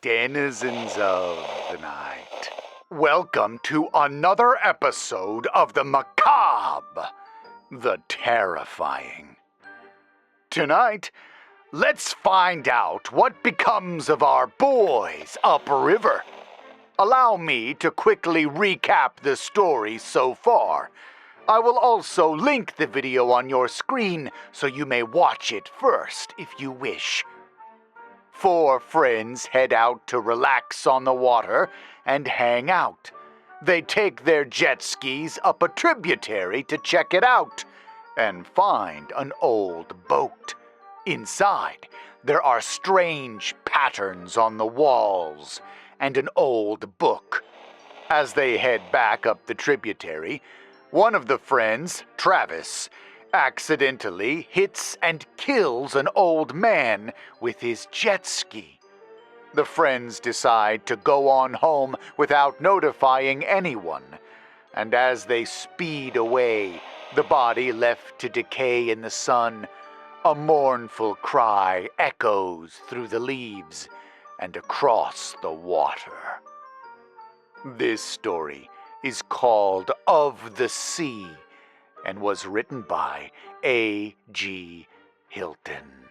denizens of the night. Welcome to another episode of the macabre, the terrifying. Tonight, let's find out what becomes of our boys upriver. Allow me to quickly recap the story so far. I will also link the video on your screen so you may watch it first if you wish. 4 friends head out to relax on the water and hang out. They take their jet skis up a tributary to check it out and find an old boat. Inside, there are strange patterns on the walls and an old book. As they head back up the tributary, one of the friends, Travis, accidentally hits and kills an old man with his jet ski. The friends decide to go on home without notifying anyone, and as they speed away, the body left to decay in the sun, a mournful cry echoes through the leaves and across the water. This story is called Of the Sea and was written by A.G. Hilton.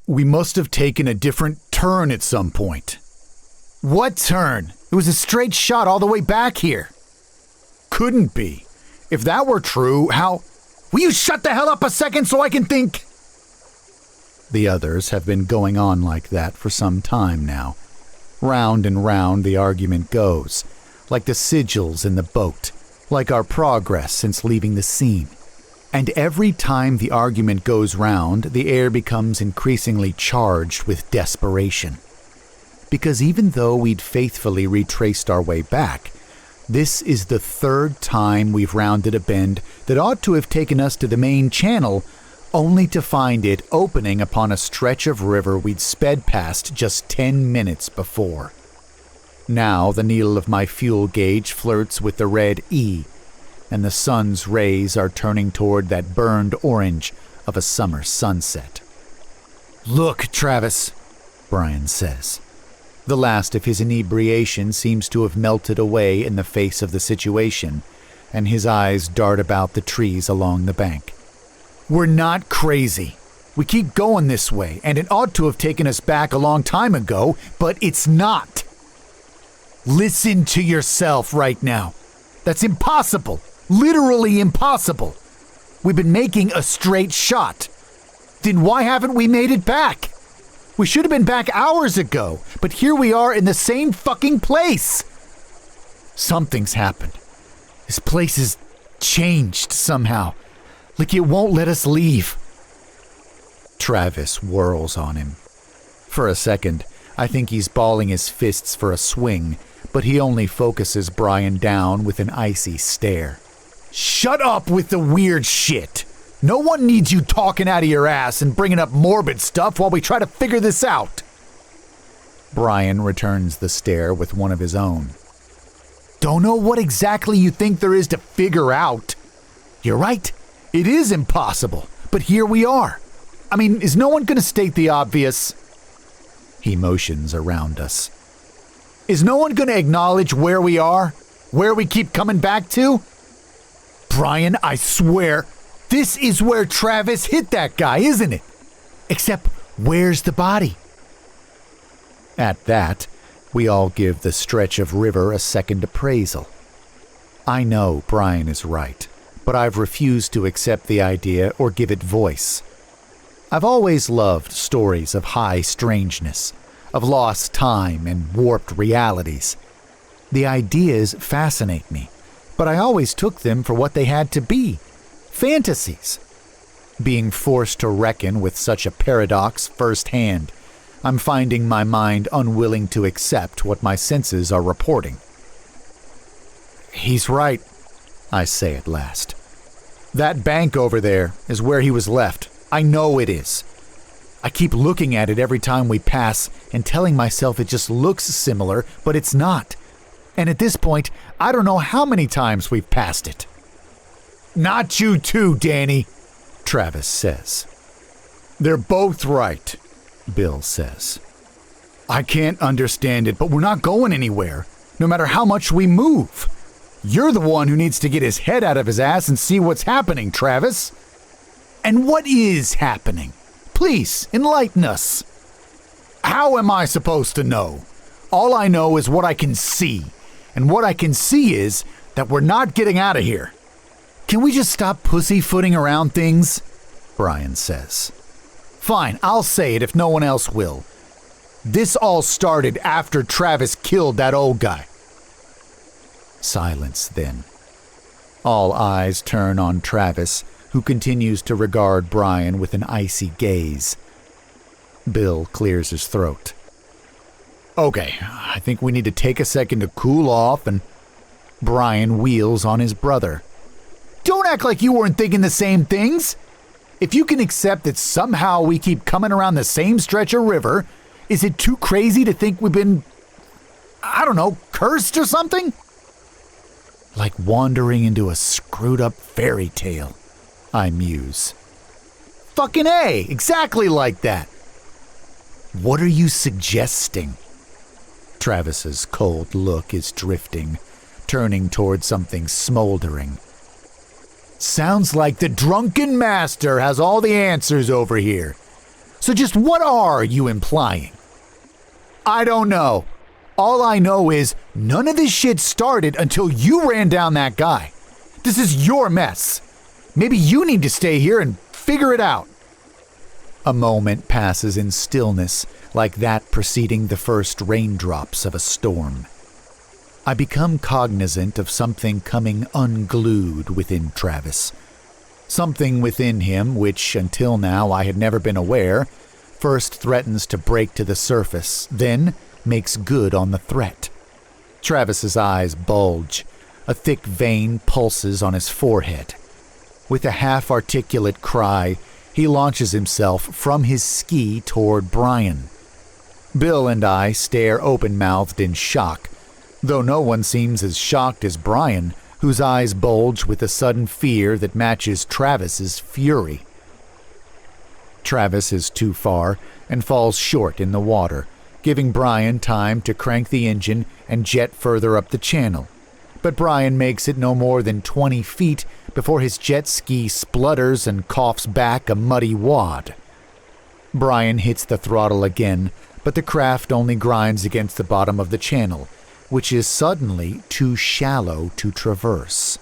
We must have taken a different turn at some point. What turn? It was a straight shot all the way back here. Couldn't be. If that were true, how... Will you shut the hell up a second so I can think? The others have been going on like that for some time now. Round and round the argument goes, like the sigils in the boat, like our progress since leaving the scene. And every time the argument goes round, the air becomes increasingly charged with desperation. Because even though we'd faithfully retraced our way back, this is the 3rd time we've rounded a bend that ought to have taken us to the main channel, only to find it opening upon a stretch of river we'd sped past just 10 minutes before. Now the needle of my fuel gauge flirts with the red E, and the sun's rays are turning toward that burned orange of a summer sunset. "Look, Travis," Brian says. The last of his inebriation seems to have melted away in the face of the situation, and his eyes dart about the trees along the bank. "We're not crazy. We keep going this way, and it ought to have taken us back a long time ago, but it's not. Listen to yourself right now. That's impossible. Literally impossible. We've been making a straight shot. Then why haven't we made it back? We should have been back hours ago, but here we are in the same fucking place. Something's happened. This place has changed somehow. Like it won't let us leave." Travis whirls on him. For a second, I think he's balling his fists for a swing, but he only focuses Brian down with an icy stare. "Shut up with the weird shit. No one needs you talking out of your ass and bringing up morbid stuff while we try to figure this out." Brian returns the stare with one of his own. "Don't know what exactly you think there is to figure out. You're right. It is impossible, but here we are. I mean, is no one going to state the obvious?" He motions around us. "Is no one going to acknowledge where we are? Where we keep coming back to? Brian, I swear, this is where Travis hit that guy, isn't it? Except, where's the body?" At that, we all give the stretch of river a second appraisal. I know Brian is right, but I've refused to accept the idea or give it voice. I've always loved stories of high strangeness, of lost time and warped realities. The ideas fascinate me, but I always took them for what they had to be, fantasies. Being forced to reckon with such a paradox firsthand, I'm finding my mind unwilling to accept what my senses are reporting. "He's right," I say at last. "That bank over there is where he was left. I know it is. I keep looking at it every time we pass and telling myself it just looks similar, but it's not. And at this point, I don't know how many times we've passed it." "Not you too, Danny," Travis says. They're both right, Bill says. I can't understand it, but we're not going anywhere, no matter how much we move. You're the one who needs to get his head out of his ass and see what's happening, Travis. And what is happening? Please, enlighten us. How am I supposed to know? All I know is what I can see, and what I can see is that we're not getting out of here. Can we just stop pussyfooting around things? Brian says. Fine, I'll say it if no one else will. This all started after Travis killed that old guy. Silence then. All eyes turn on Travis, who continues to regard Brian with an icy gaze. Bill clears his throat. Okay, I think we need to take a second to cool off, and Brian wheels on his brother. Don't act like you weren't thinking the same things. If you can accept that somehow we keep coming around the same stretch of river, is it too crazy to think we've been, I don't know, cursed or something? Like wandering into a screwed-up fairy tale, I muse. Fucking A, exactly like that. What are you suggesting? Travis's cold look is drifting, turning toward something smoldering. Sounds like the drunken master has all the answers over here. So just what are you implying? I don't know. All I know is none of this shit started until you ran down that guy. This is your mess. Maybe you need to stay here and figure it out. A moment passes in stillness, like that preceding the first raindrops of a storm. I become cognizant of something coming unglued within Travis. Something within him which, until now, I had never been aware, first threatens to break to the surface, then makes good on the threat. Travis's eyes bulge. A thick vein pulses on his forehead. With a half-articulate cry, he launches himself from his ski toward Brian. Bill and I stare open-mouthed in shock, though no one seems as shocked as Brian, whose eyes bulge with a sudden fear that matches Travis's fury. Travis is too far and falls short in the water, giving Brian time to crank the engine and jet further up the channel. But Brian makes it no more than 20 feet before his jet ski splutters and coughs back a muddy wad. Brian hits the throttle again, but the craft only grinds against the bottom of the channel, which is suddenly too shallow to traverse.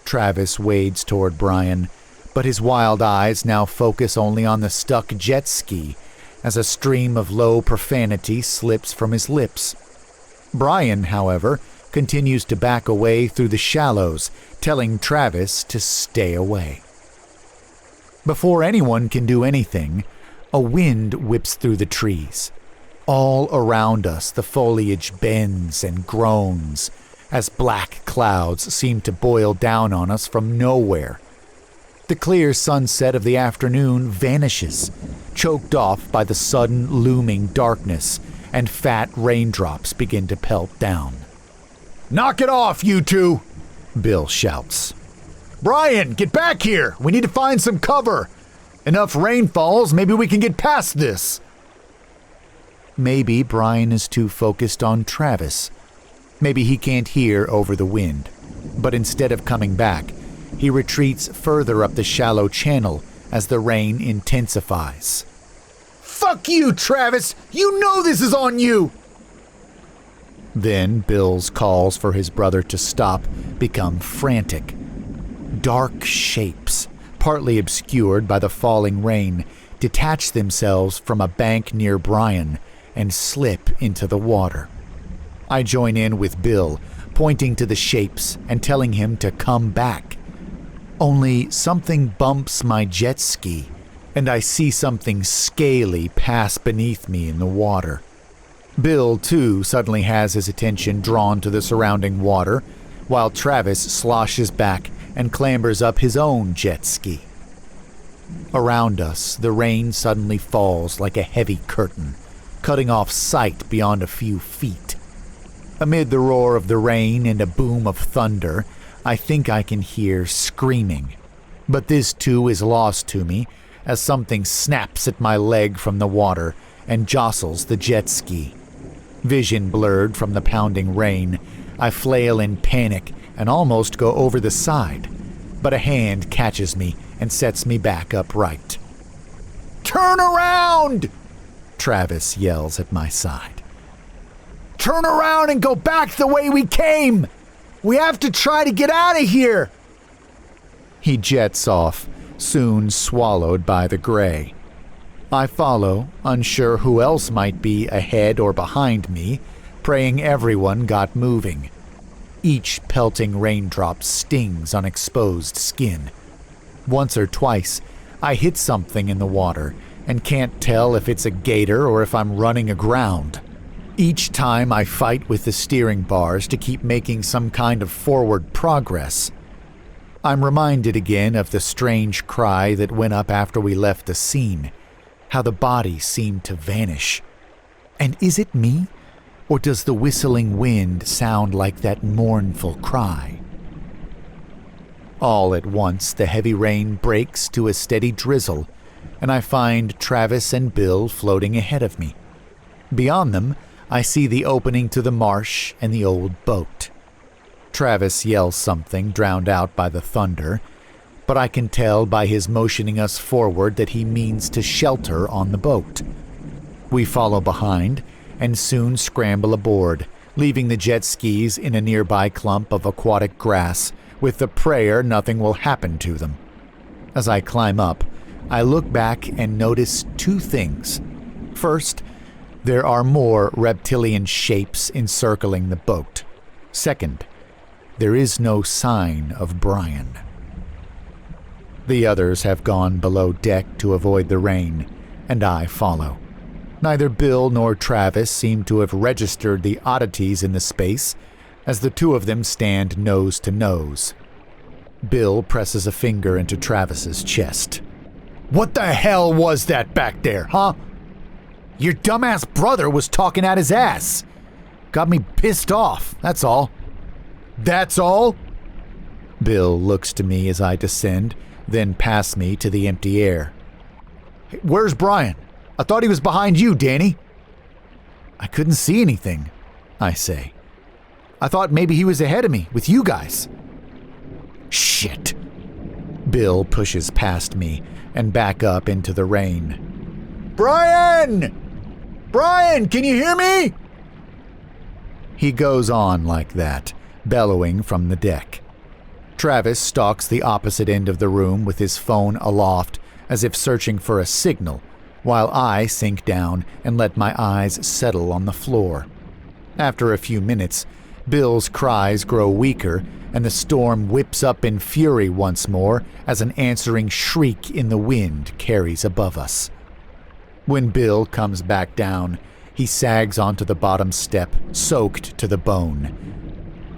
Travis wades toward Brian, but his wild eyes now focus only on the stuck jet ski, as a stream of low profanity slips from his lips. Brian, however, continues to back away through the shallows, telling Travis to stay away. Before anyone can do anything, a wind whips through the trees. All around us the foliage bends and groans, as black clouds seem to boil down on us from nowhere. The clear sunset of the afternoon vanishes, choked off by the sudden looming darkness, and fat raindrops begin to pelt down. Knock it off, you two! Bill shouts. Brian, get back here! We need to find some cover! Enough rain falls, maybe we can get past this! Maybe Brian is too focused on Travis. Maybe he can't hear over the wind. But instead of coming back, he retreats further up the shallow channel as the rain intensifies. Fuck you, Travis! You know this is on you! Then Bill's calls for his brother to stop become frantic. Dark shapes, partly obscured by the falling rain, detach themselves from a bank near Brian and slip into the water. I join in with Bill, pointing to the shapes and telling him to come back. Only something bumps my jet ski, and I see something scaly pass beneath me in the water. Bill, too, suddenly has his attention drawn to the surrounding water, while Travis sloshes back and clambers up his own jet ski. Around us, the rain suddenly falls like a heavy curtain, cutting off sight beyond a few feet. Amid the roar of the rain and a boom of thunder, I think I can hear screaming. But this too is lost to me, as something snaps at my leg from the water and jostles the jet ski. Vision blurred from the pounding rain, I flail in panic and almost go over the side, but a hand catches me and sets me back upright. "Turn around!" Travis yells at my side. "Turn around and go back the way we came! We have to try to get out of here!" He jets off, soon swallowed by the gray. I follow, unsure who else might be ahead or behind me, praying everyone got moving. Each pelting raindrop stings on exposed skin. Once or twice, I hit something in the water and can't tell if it's a gator or if I'm running aground. Each time I fight with the steering bars to keep making some kind of forward progress. I'm reminded again of the strange cry that went up after we left the scene, how the body seemed to vanish. And is it me, or does the whistling wind sound like that mournful cry? All at once, the heavy rain breaks to a steady drizzle, and I find Travis and Bill floating ahead of me. Beyond them, I see the opening to the marsh and the old boat. Travis yells something drowned out by the thunder, but I can tell by his motioning us forward that he means to shelter on the boat. We follow behind and soon scramble aboard, leaving the jet skis in a nearby clump of aquatic grass, with the prayer nothing will happen to them. As I climb up, I look back and notice two things. First, there are more reptilian shapes encircling the boat. Second, there is no sign of Brian. The others have gone below deck to avoid the rain, and I follow. Neither Bill nor Travis seem to have registered the oddities in the space, as the two of them stand nose to nose. Bill presses a finger into Travis's chest. "What the hell was that back there, huh? Your dumbass brother was talking at his ass. Got me pissed off, that's all." "That's all?" Bill looks to me as I descend, then past me to the empty air. "Hey, where's Brian? I thought he was behind you, Danny." "I couldn't see anything," I say. "I thought maybe he was ahead of me, with you guys." "Shit." Bill pushes past me and back up into the rain. "Brian! Brian, can you hear me?" He goes on like that, bellowing from the deck. Travis stalks the opposite end of the room with his phone aloft as if searching for a signal, while I sink down and let my eyes settle on the floor. After a few minutes, Bill's cries grow weaker and the storm whips up in fury once more as an answering shriek in the wind carries above us. When Bill comes back down, he sags onto the bottom step, soaked to the bone.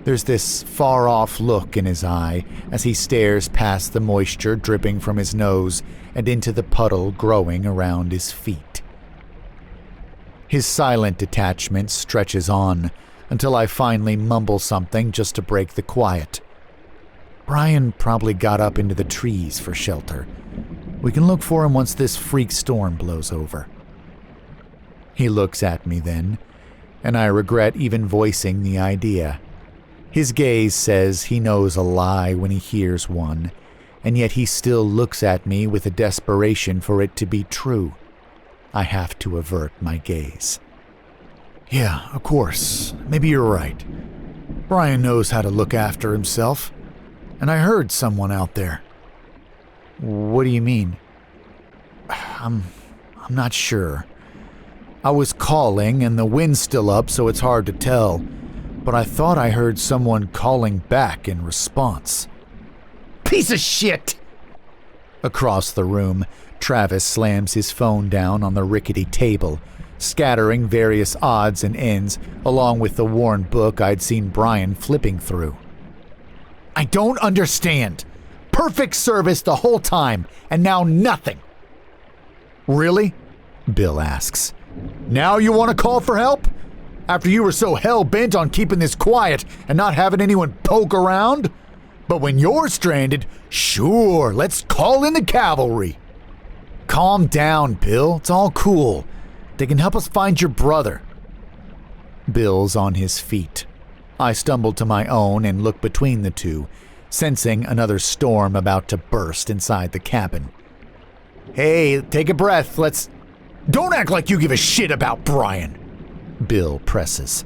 There's this far-off look in his eye as he stares past the moisture dripping from his nose and into the puddle growing around his feet. His silent detachment stretches on until I finally mumble something just to break the quiet. "Brian probably got up into the trees for shelter. We can look for him once this freak storm blows over." He looks at me then, and I regret even voicing the idea. His gaze says he knows a lie when he hears one, and yet he still looks at me with a desperation for it to be true. I have to avert my gaze. "Yeah, of course. Maybe you're right. Brian knows how to look after himself. And I heard someone out there." "What do you mean?" I'm not sure. I was calling and the wind's still up, so it's hard to tell. But I thought I heard someone calling back in response." "Piece of shit!" Across the room, Travis slams his phone down on the rickety table, scattering various odds and ends along with the worn book I'd seen Brian flipping through. "I don't understand. Perfect service the whole time, and now nothing." "Really?" Bill asks. "Now you want to call for help? After you were so hell-bent on keeping this quiet and not having anyone poke around? But when you're stranded, sure, let's call in the cavalry." Calm down, Bill. It's all cool. They can help us find your brother. Bill's on his feet. I stumble to my own and look between the two, sensing another storm about to burst inside the cabin. Hey, take a breath. Don't act like you give a shit about Brian, Bill presses.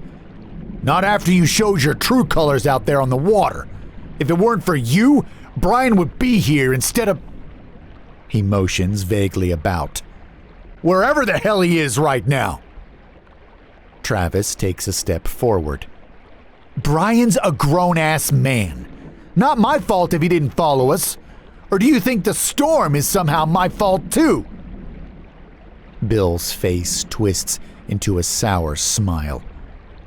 Not after you showed your true colors out there on the water. If it weren't for you, Brian would be here instead of... He motions vaguely about. Wherever the hell he is right now. Travis takes a step forward. Brian's a grown-ass man. Not my fault if he didn't follow us. Or do you think the storm is somehow my fault too? Bill's face twists into a sour smile.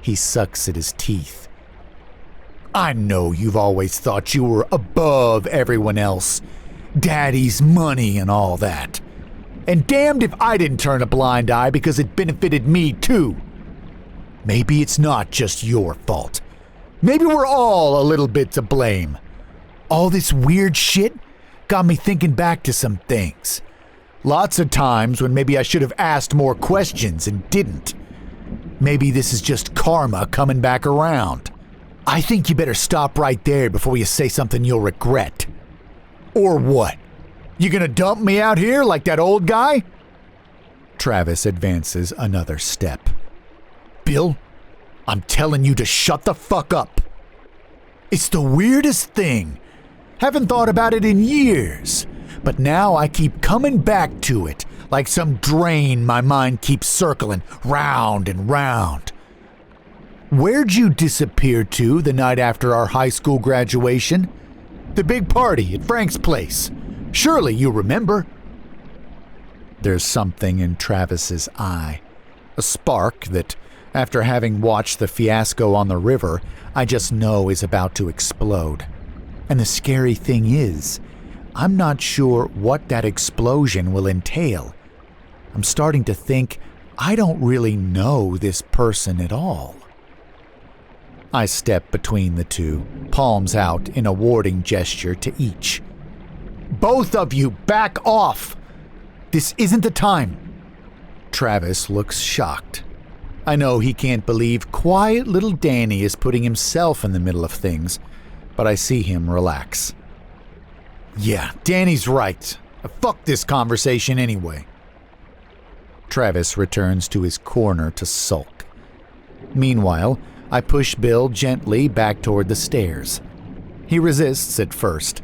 He sucks at his teeth. I know you've always thought you were above everyone else. Daddy's money and all that. And damned if I didn't turn a blind eye because it benefited me too. Maybe it's not just your fault. Maybe we're all a little bit to blame. All this weird shit got me thinking back to some things. Lots of times when maybe I should have asked more questions and didn't. Maybe this is just karma coming back around. I think you better stop right there before you say something you'll regret. Or what? You gonna dump me out here like that old guy? Travis advances another step. Bill, I'm telling you to shut the fuck up. It's the weirdest thing. Haven't thought about it in years, but now I keep coming back to it like some drain my mind keeps circling round and round. Where'd you disappear to the night after our high school graduation? The big party at Frank's place. Surely you remember. There's something in Travis's eye. A spark that, after having watched the fiasco on the river, I just know is about to explode. And the scary thing is, I'm not sure what that explosion will entail. I'm starting to think I don't really know this person at all. I step between the two, palms out in a warding gesture to each. Both of you, back off! This isn't the time. Travis looks shocked. I know he can't believe quiet little Danny is putting himself in the middle of things, but I see him relax. Yeah, Danny's right. Fuck this conversation anyway. Travis returns to his corner to sulk. Meanwhile, I push Bill gently back toward the stairs. He resists at first,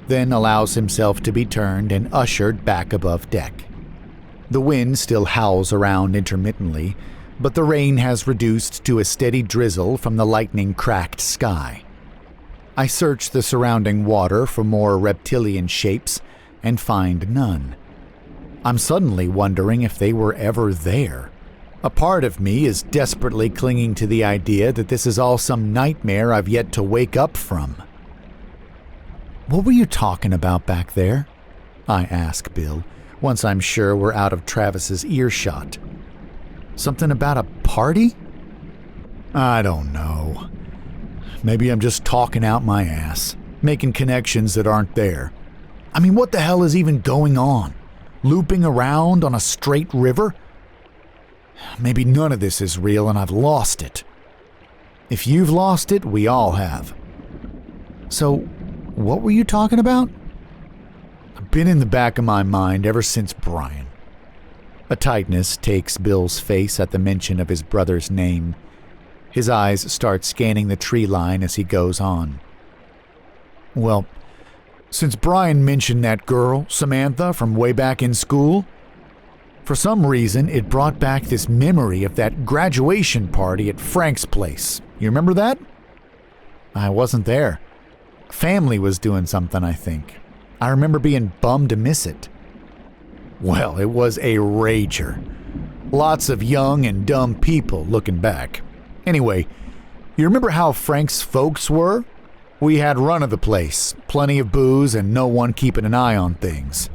then allows himself to be turned and ushered back above deck. The wind still howls around intermittently, but the rain has reduced to a steady drizzle from the lightning-cracked sky. I search the surrounding water for more reptilian shapes and find none. I'm suddenly wondering if they were ever there. A part of me is desperately clinging to the idea that this is all some nightmare I've yet to wake up from. What were you talking about back there? I ask Bill, once I'm sure we're out of Travis's earshot. Something about a party? I don't know. Maybe I'm just talking out my ass, making connections that aren't there. I mean, what the hell is even going on? Looping around on a straight river? Maybe none of this is real and I've lost it. If you've lost it, we all have. So, what were you talking about? I've been in the back of my mind ever since Brian. A tightness takes Bill's face at the mention of his brother's name. His eyes start scanning the tree line as he goes on. Well, since Brian mentioned that girl, Samantha, from way back in school, for some reason it brought back this memory of that graduation party at Frank's place. You remember that? I wasn't there. Family was doing something, I think. I remember being bummed to miss it. Well, it was a rager. Lots of young and dumb people looking back. Anyway, you remember how Frank's folks were? We had run of the place, plenty of booze and no one keeping an eye on things.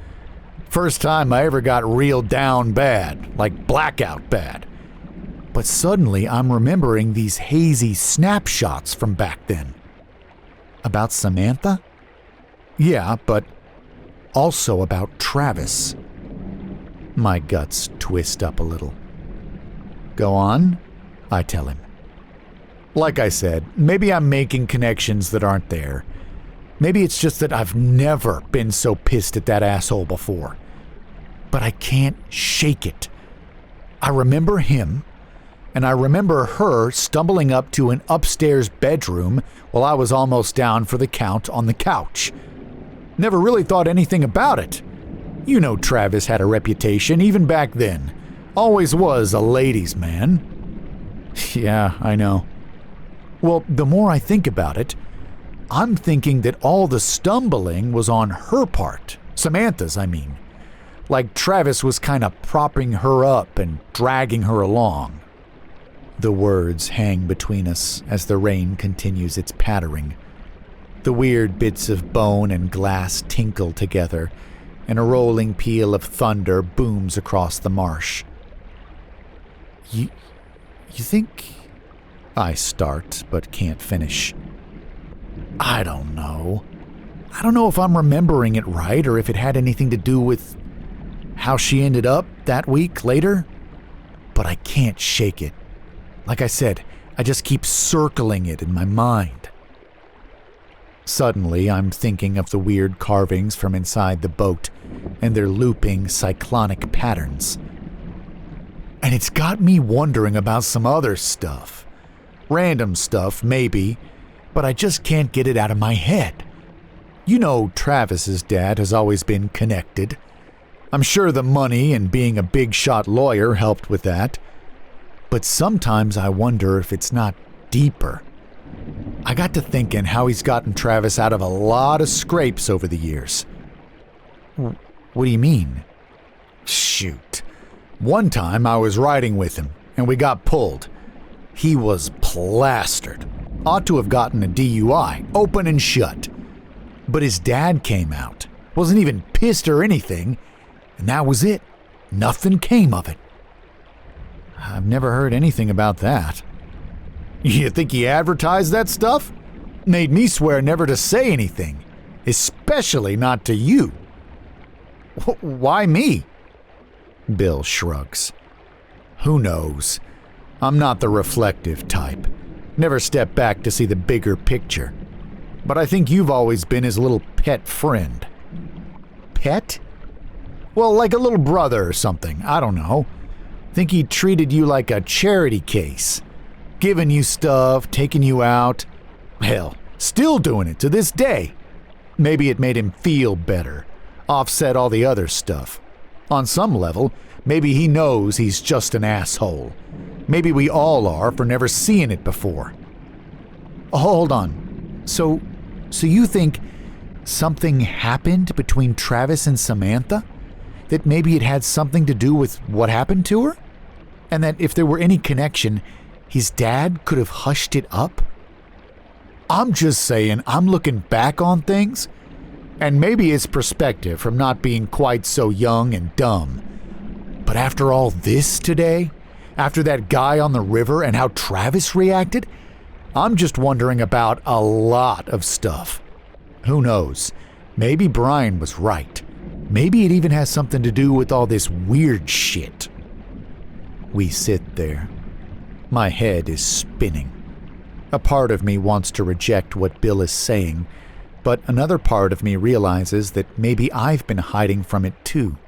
First time I ever got real down bad, like blackout bad. But suddenly I'm remembering these hazy snapshots from back then. About Samantha? Yeah, but also about Travis. My guts twist up a little. Go on, I tell him. Like I said, maybe I'm making connections that aren't there. Maybe it's just that I've never been so pissed at that asshole before. But I can't shake it. I remember him, and I remember her stumbling up to an upstairs bedroom while I was almost down for the count on the couch. Never really thought anything about it. You know Travis had a reputation even back then. Always was a ladies' man. Yeah, I know. Well, the more I think about it, I'm thinking that all the stumbling was on her part. Samantha's, I mean. Like Travis was kind of propping her up and dragging her along. The words hang between us as the rain continues its pattering. The weird bits of bone and glass tinkle together, and a rolling peal of thunder booms across the marsh. You think... I start, but can't finish. I don't know. I don't know if I'm remembering it right or if it had anything to do with how she ended up that week later, but I can't shake it. Like I said, I just keep circling it in my mind. Suddenly, I'm thinking of the weird carvings from inside the boat and their looping cyclonic patterns. And it's got me wondering about some other stuff. Random stuff, maybe, but I just can't get it out of my head. You know Travis's dad has always been connected. I'm sure the money and being a big-shot lawyer helped with that. But sometimes I wonder if it's not deeper. I got to thinking how he's gotten Travis out of a lot of scrapes over the years. What do you mean? Shoot. One time I was riding with him, and we got pulled. He was plastered. Ought to have gotten a DUI, open and shut. But his dad came out. Wasn't even pissed or anything, and that was it. Nothing came of it. I've never heard anything about that. You think he advertised that stuff? Made me swear never to say anything, especially not to you. Why me? Bill shrugs. Who knows? I'm not the reflective type. Never step back to see the bigger picture. But I think you've always been his little pet friend. Pet? Well, like a little brother or something. I don't know. Think he treated you like a charity case. Giving you stuff, taking you out. Hell, still doing it to this day. Maybe it made him feel better. Offset all the other stuff. On some level, maybe he knows he's just an asshole. Maybe we all are for never seeing it before. Hold on. So you think something happened between Travis and Samantha? That maybe it had something to do with what happened to her? And that if there were any connection, his dad could have hushed it up? I'm just saying, I'm looking back on things, and maybe it's perspective from not being quite so young and dumb. But after all this today, after that guy on the river and how Travis reacted, I'm just wondering about a lot of stuff. Who knows? Maybe Brian was right. Maybe it even has something to do with all this weird shit. We sit there. My head is spinning. A part of me wants to reject what Bill is saying, but another part of me realizes that maybe I've been hiding from it too,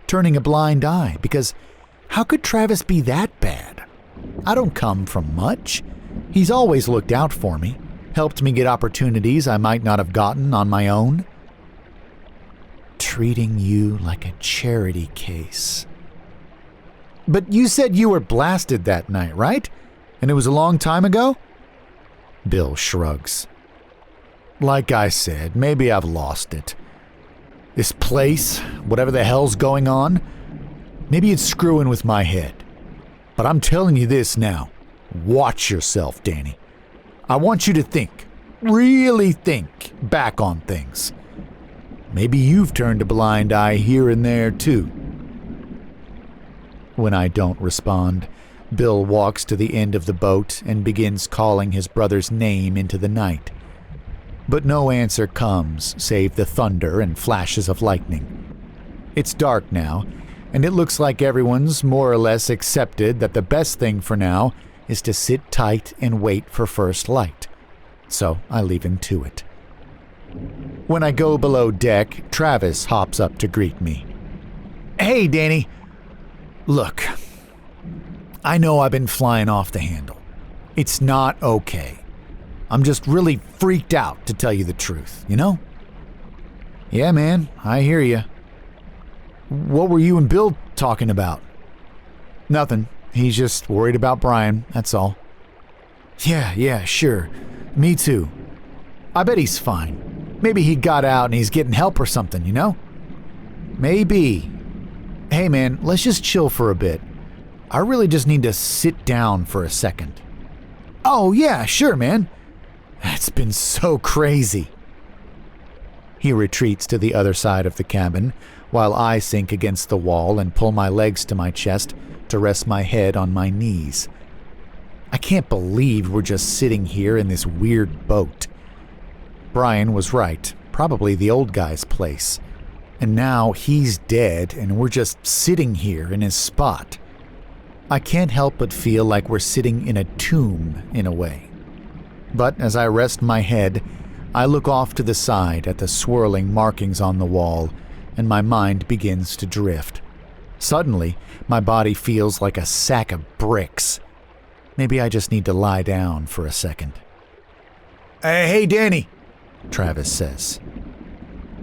turning a blind eye, because how could Travis be that bad? I don't come from much. He's always looked out for me, helped me get opportunities I might not have gotten on my own. Treating you like a charity case. But you said you were blasted that night, right? And it was a long time ago? Bill shrugs. Like I said, maybe I've lost it. This place, whatever the hell's going on, maybe it's screwing with my head. But I'm telling you this now. Watch yourself, Danny. I want you to think, really think back on things. Maybe you've turned a blind eye here and there too. When I don't respond, Bill walks to the end of the boat and begins calling his brother's name into the night. But no answer comes save the thunder and flashes of lightning. It's dark now, and it looks like everyone's more or less accepted that the best thing for now is to sit tight and wait for first light. So I leave him to it. When I go below deck, Travis hops up to greet me. "Hey, Danny. Look, I know I've been flying off the handle. It's not okay. I'm just really freaked out, to tell you the truth, you know?" "Yeah, man, I hear you. What were you and Bill talking about?" "Nothing. He's just worried about Brian, that's all." Yeah, sure. Me too. I bet he's fine. Maybe he got out and he's getting help or something, you know?" "Maybe. Hey, man, let's just chill for a bit. I really just need to sit down for a second." "Oh, yeah, sure, man. It's been so crazy." He retreats to the other side of the cabin, while I sink against the wall and pull my legs to my chest to rest my head on my knees. I can't believe we're just sitting here in this weird boat. Brian was right, probably the old guy's place. And now he's dead and we're just sitting here in his spot. I can't help but feel like we're sitting in a tomb in a way. But as I rest my head, I look off to the side at the swirling markings on the wall, and my mind begins to drift. Suddenly, my body feels like a sack of bricks. Maybe I just need to lie down for a second. Hey, Danny," Travis says.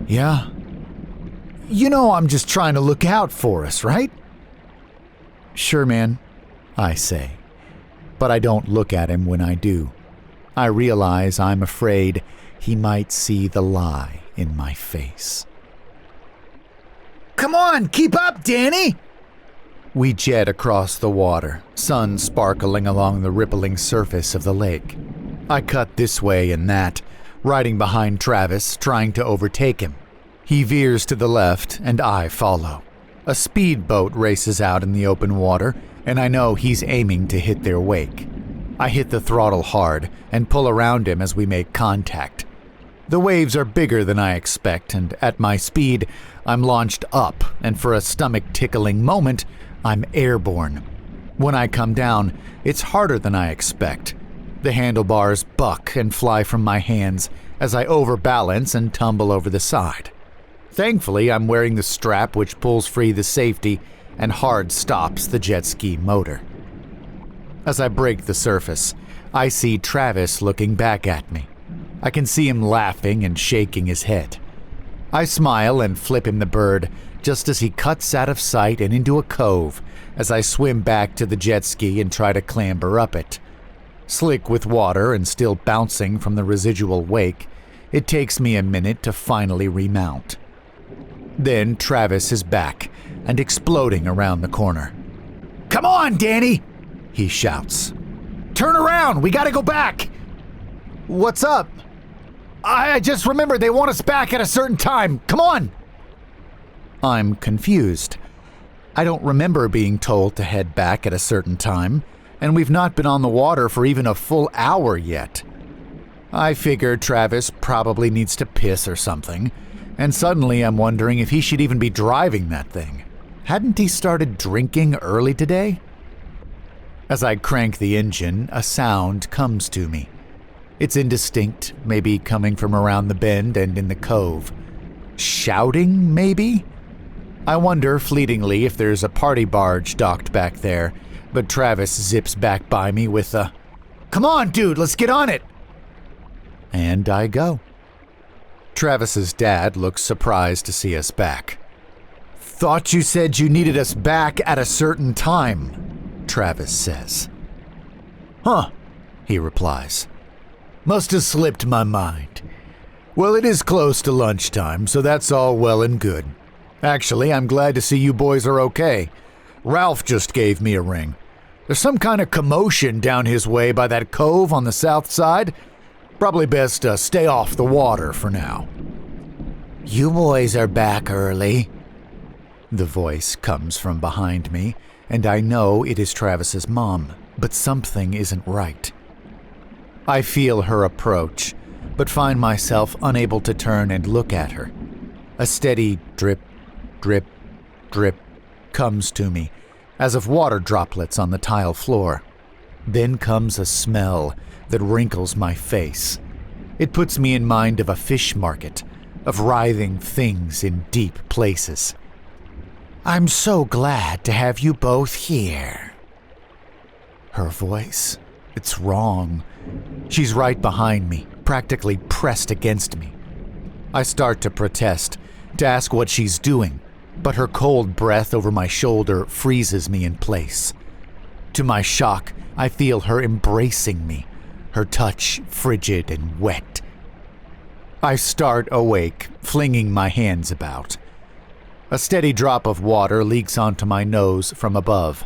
"Yeah? You know I'm just trying to look out for us, right?" "Sure, man," I say. But I don't look at him when I do. I realize I'm afraid he might see the lie in my face. "Come on, keep up, Danny!" We jet across the water, sun sparkling along the rippling surface of the lake. I cut this way and that, riding behind Travis, trying to overtake him. He veers to the left, and I follow. A speedboat races out in the open water, and I know he's aiming to hit their wake. I hit the throttle hard and pull around him as we make contact. The waves are bigger than I expect, and at my speed, I'm launched up, and for a stomach-tickling moment, I'm airborne. When I come down, it's harder than I expect. The handlebars buck and fly from my hands as I overbalance and tumble over the side. Thankfully, I'm wearing the strap which pulls free the safety and hard stops the jet ski motor. As I break the surface, I see Travis looking back at me. I can see him laughing and shaking his head. I smile and flip him the bird just as he cuts out of sight and into a cove as I swim back to the jet ski and try to clamber up it. Slick with water and still bouncing from the residual wake, it takes me a minute to finally remount. Then Travis is back and exploding around the corner. "Come on, Danny!" he shouts. "Turn around, we gotta go back!" "What's up?" I just remembered they want us back at a certain time. Come on!" I'm confused. I don't remember being told to head back at a certain time, and we've not been on the water for even a full hour yet. I figure Travis probably needs to piss or something, and suddenly I'm wondering if he should even be driving that thing. Hadn't he started drinking early today? As I crank the engine, a sound comes to me. It's indistinct, maybe coming from around the bend and in the cove. Shouting, maybe? I wonder fleetingly if there's a party barge docked back there, but Travis zips back by me with a, "Come on, dude, let's get on it!" And I go. Travis's dad looks surprised to see us back. "Thought you said you needed us back at a certain time," Travis says. "Huh," he replies. "Must have slipped my mind. Well, it is close to lunchtime, so that's all well and good. Actually, I'm glad to see you boys are okay. Ralph just gave me a ring. There's some kind of commotion down his way by that cove on the south side. Probably best to stay off the water for now." "You boys are back early." The voice comes from behind me, and I know it is Travis's mom, but something isn't right. I feel her approach, but find myself unable to turn and look at her. A steady drip, drip, drip comes to me, as of water droplets on the tile floor. Then comes a smell that wrinkles my face. It puts me in mind of a fish market, of writhing things in deep places. "I'm so glad to have you both here." Her voice, it's wrong. She's right behind me, practically pressed against me. I start to protest, to ask what she's doing, but her cold breath over my shoulder freezes me in place. To my shock, I feel her embracing me, her touch frigid and wet. I start awake, flinging my hands about. A steady drop of water leaks onto my nose from above.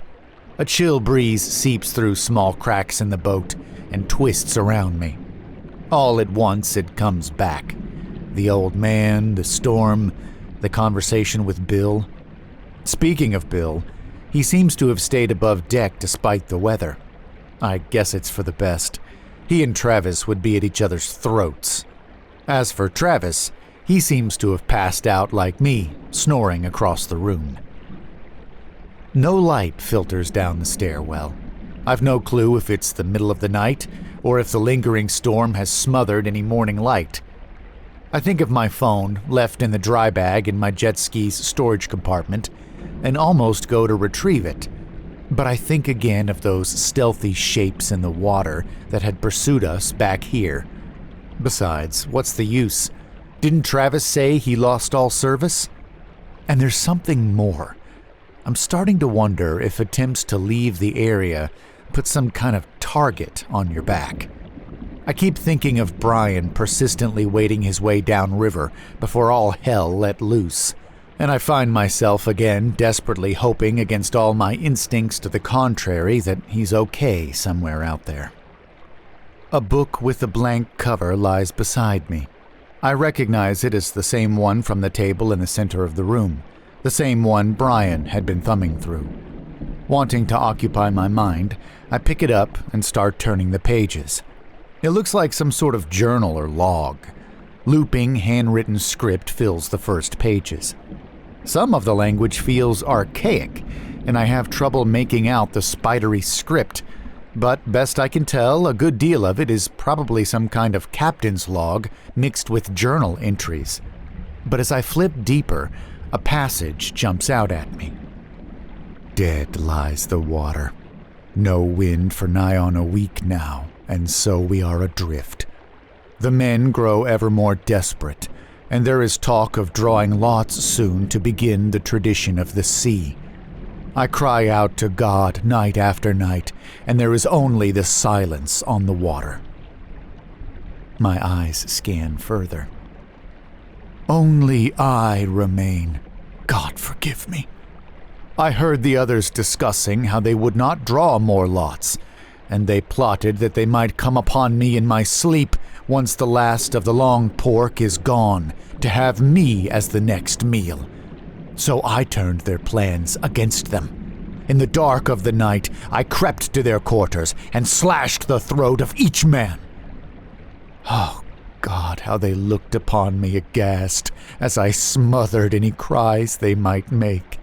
A chill breeze seeps through small cracks in the boat and twists around me. All at once it comes back. The old man, the storm, the conversation with Bill. Speaking of Bill, he seems to have stayed above deck despite the weather. I guess it's for the best. He and Travis would be at each other's throats. As for Travis, he seems to have passed out like me, snoring across the room. No light filters down the stairwell. I've no clue if it's the middle of the night or if the lingering storm has smothered any morning light. I think of my phone, left in the dry bag in my jet ski's storage compartment, and almost go to retrieve it. But I think again of those stealthy shapes in the water that had pursued us back here. Besides, what's the use? Didn't Travis say he lost all service? And there's something more. I'm starting to wonder if attempts to leave the area put some kind of target on your back. I keep thinking of Brian persistently wading his way downriver before all hell let loose, and I find myself again desperately hoping against all my instincts to the contrary that he's okay somewhere out there. A book with a blank cover lies beside me. I recognize it as the same one from the table in the center of the room, the same one Brian had been thumbing through. Wanting to occupy my mind, I pick it up and start turning the pages. It looks like some sort of journal or log. Looping, handwritten script fills the first pages. Some of the language feels archaic, and I have trouble making out the spidery script, but best I can tell, a good deal of it is probably some kind of captain's log mixed with journal entries. But as I flip deeper, a passage jumps out at me. "Dead lies the water. No wind for nigh on a week now, and so we are adrift. The men grow ever more desperate, and there is talk of drawing lots soon to begin the tradition of the sea. I cry out to God night after night, and there is only the silence on the water." My eyes scan further. "Only I remain. God forgive me. I heard the others discussing how they would not draw more lots, and they plotted that they might come upon me in my sleep once the last of the long pork is gone, to have me as the next meal. So I turned their plans against them. In the dark of the night, I crept to their quarters and slashed the throat of each man. Oh, God, how they looked upon me aghast as I smothered any cries they might make.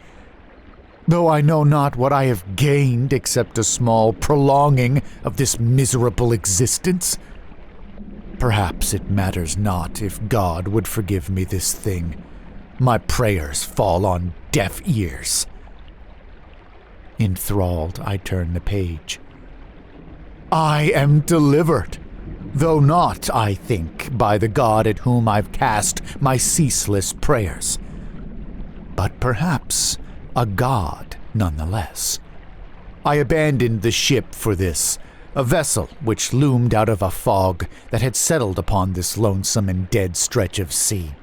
Though I know not what I have gained except a small prolonging of this miserable existence. Perhaps it matters not if God would forgive me this thing. My prayers fall on deaf ears." Enthralled, I turn the page. "I am delivered, though not, I think, by the God at whom I've cast my ceaseless prayers. But perhaps a God nonetheless. I abandoned the ship for this, a vessel which loomed out of a fog that had settled upon this lonesome and dead stretch of sea.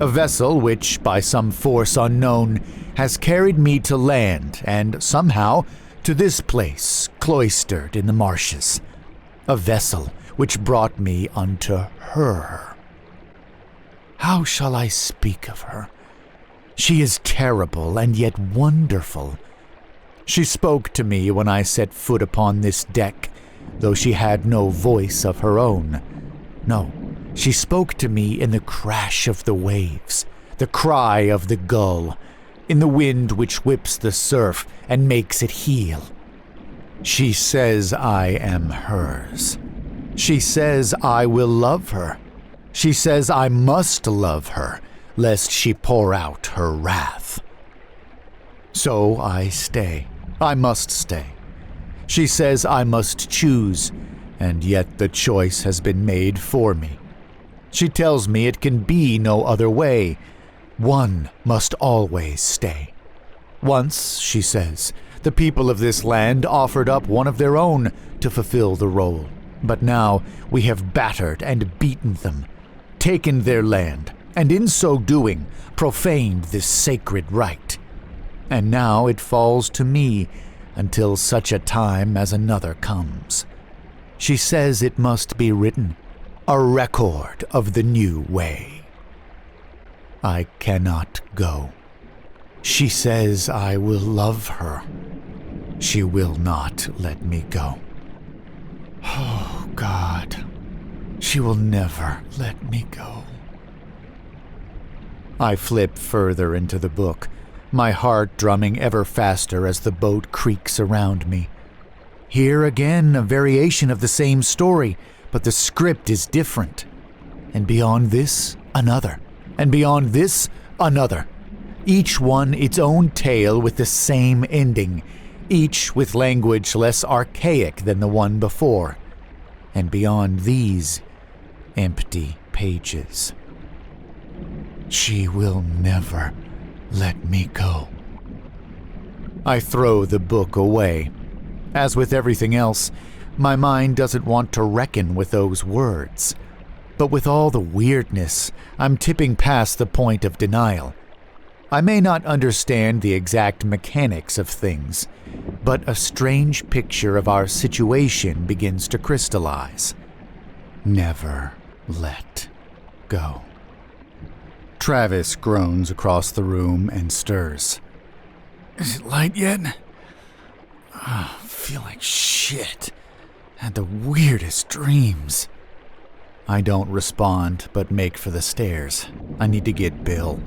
A vessel which, by some force unknown, has carried me to land and, somehow, to this place, cloistered in the marshes. A vessel which brought me unto her. How shall I speak of her? She is terrible and yet wonderful. She spoke to me when I set foot upon this deck, though she had no voice of her own. No, she spoke to me in the crash of the waves, the cry of the gull, in the wind which whips the surf and makes it heel. She says I am hers. She says I will love her. She says I must love her, lest she pour out her wrath. So I stay. I must stay. She says I must choose, and yet the choice has been made for me. She tells me it can be no other way. One must always stay. Once, she says, the people of this land offered up one of their own to fulfill the role. But now we have battered and beaten them, taken their land, and in so doing, profaned this sacred right. And now it falls to me until such a time as another comes. She says it must be written, a record of the new way. I cannot go. She says I will love her. She will not let me go. Oh, God. She will never let me go. I flip further into the book, my heart drumming ever faster as the boat creaks around me. Here again, a variation of the same story, but the script is different. And beyond this, another. And beyond this, another. Each one its own tale with the same ending, each with language less archaic than the one before. And beyond these, empty pages. She will never let me go. I throw the book away. As with everything else, my mind doesn't want to reckon with those words. But with all the weirdness, I'm tipping past the point of denial. I may not understand the exact mechanics of things, but a strange picture of our situation begins to crystallize. Never let go. Travis groans across the room and stirs. Is it light yet? I feel like shit. Had the weirdest dreams. I don't respond, but make for the stairs. I need to get Bill.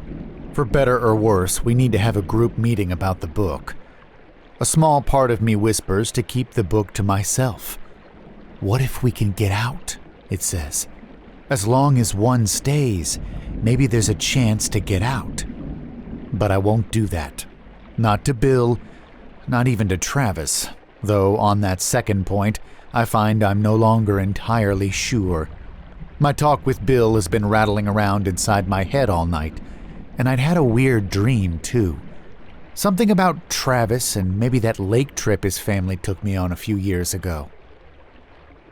For better or worse, we need to have a group meeting about the book. A small part of me whispers to keep the book to myself. What if we can get out? It says. As long as one stays, maybe there's a chance to get out. But I won't do that. Not to Bill, not even to Travis, though on that second point, I find I'm no longer entirely sure. My talk with Bill has been rattling around inside my head all night, and I'd had a weird dream, too. Something about Travis and maybe that lake trip his family took me on a few years ago.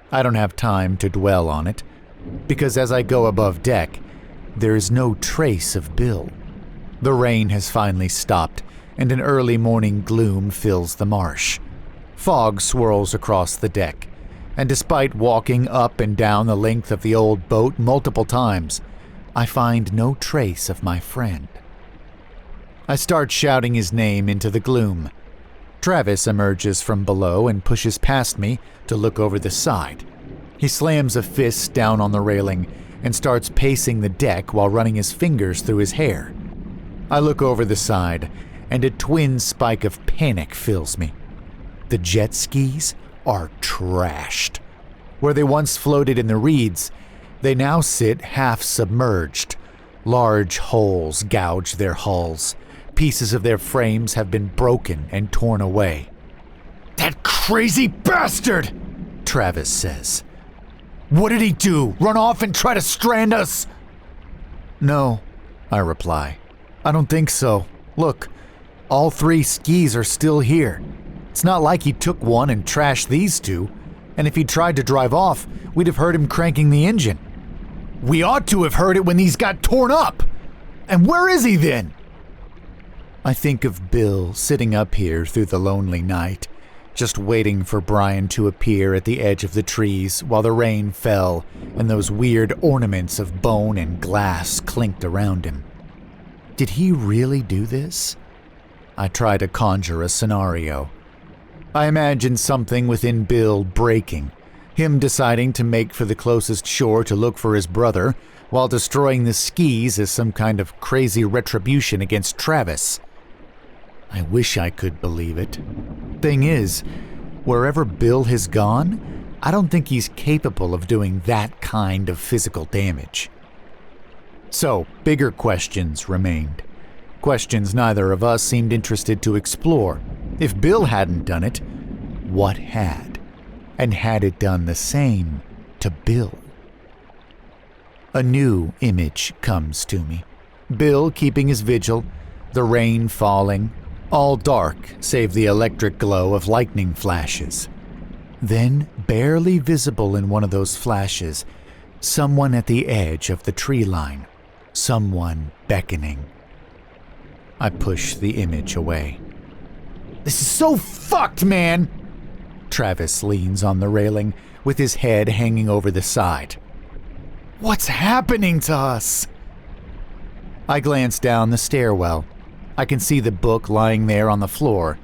I don't have time to dwell on it, because as I go above deck, there is no trace of Bill. The rain has finally stopped, and an early morning gloom fills the marsh. Fog swirls across the deck, and despite walking up and down the length of the old boat multiple times, I find no trace of my friend. I start shouting his name into the gloom. Travis emerges from below and pushes past me to look over the side. He slams a fist down on the railing and starts pacing the deck while running his fingers through his hair. I look over the side, and a twin spike of panic fills me. The jet skis are trashed. Where they once floated in the reeds, they now sit half submerged. Large holes gouge their hulls. Pieces of their frames have been broken and torn away. "That crazy bastard!" Travis says. "What did he do? Run off and try to strand us?" "No," I reply. "I don't think so. Look, all 3 skis are still here. It's not like he took one and trashed these 2, and if he tried to drive off, we'd have heard him cranking the engine. We ought to have heard it when these got torn up. And where is he then?" I think of Bill sitting up here through the lonely night, just waiting for Brian to appear at the edge of the trees while the rain fell and those weird ornaments of bone and glass clinked around him. Did he really do this? I try to conjure a scenario. I imagine something within Bill breaking, him deciding to make for the closest shore to look for his brother, while destroying the skis as some kind of crazy retribution against Travis. I wish I could believe it. Thing is, wherever Bill has gone, I don't think he's capable of doing that kind of physical damage. So, bigger questions remained. Questions neither of us seemed interested to explore. If Bill hadn't done it, what had? And had it done the same to Bill? A new image comes to me. Bill keeping his vigil, the rain falling, all dark save the electric glow of lightning flashes. Then, barely visible in one of those flashes, someone at the edge of the tree line. Someone beckoning. I push the image away. This is so fucked, man! Travis leans on the railing with his head hanging over the side. What's happening to us? I glance down the stairwell. I can see the book lying there on the floor.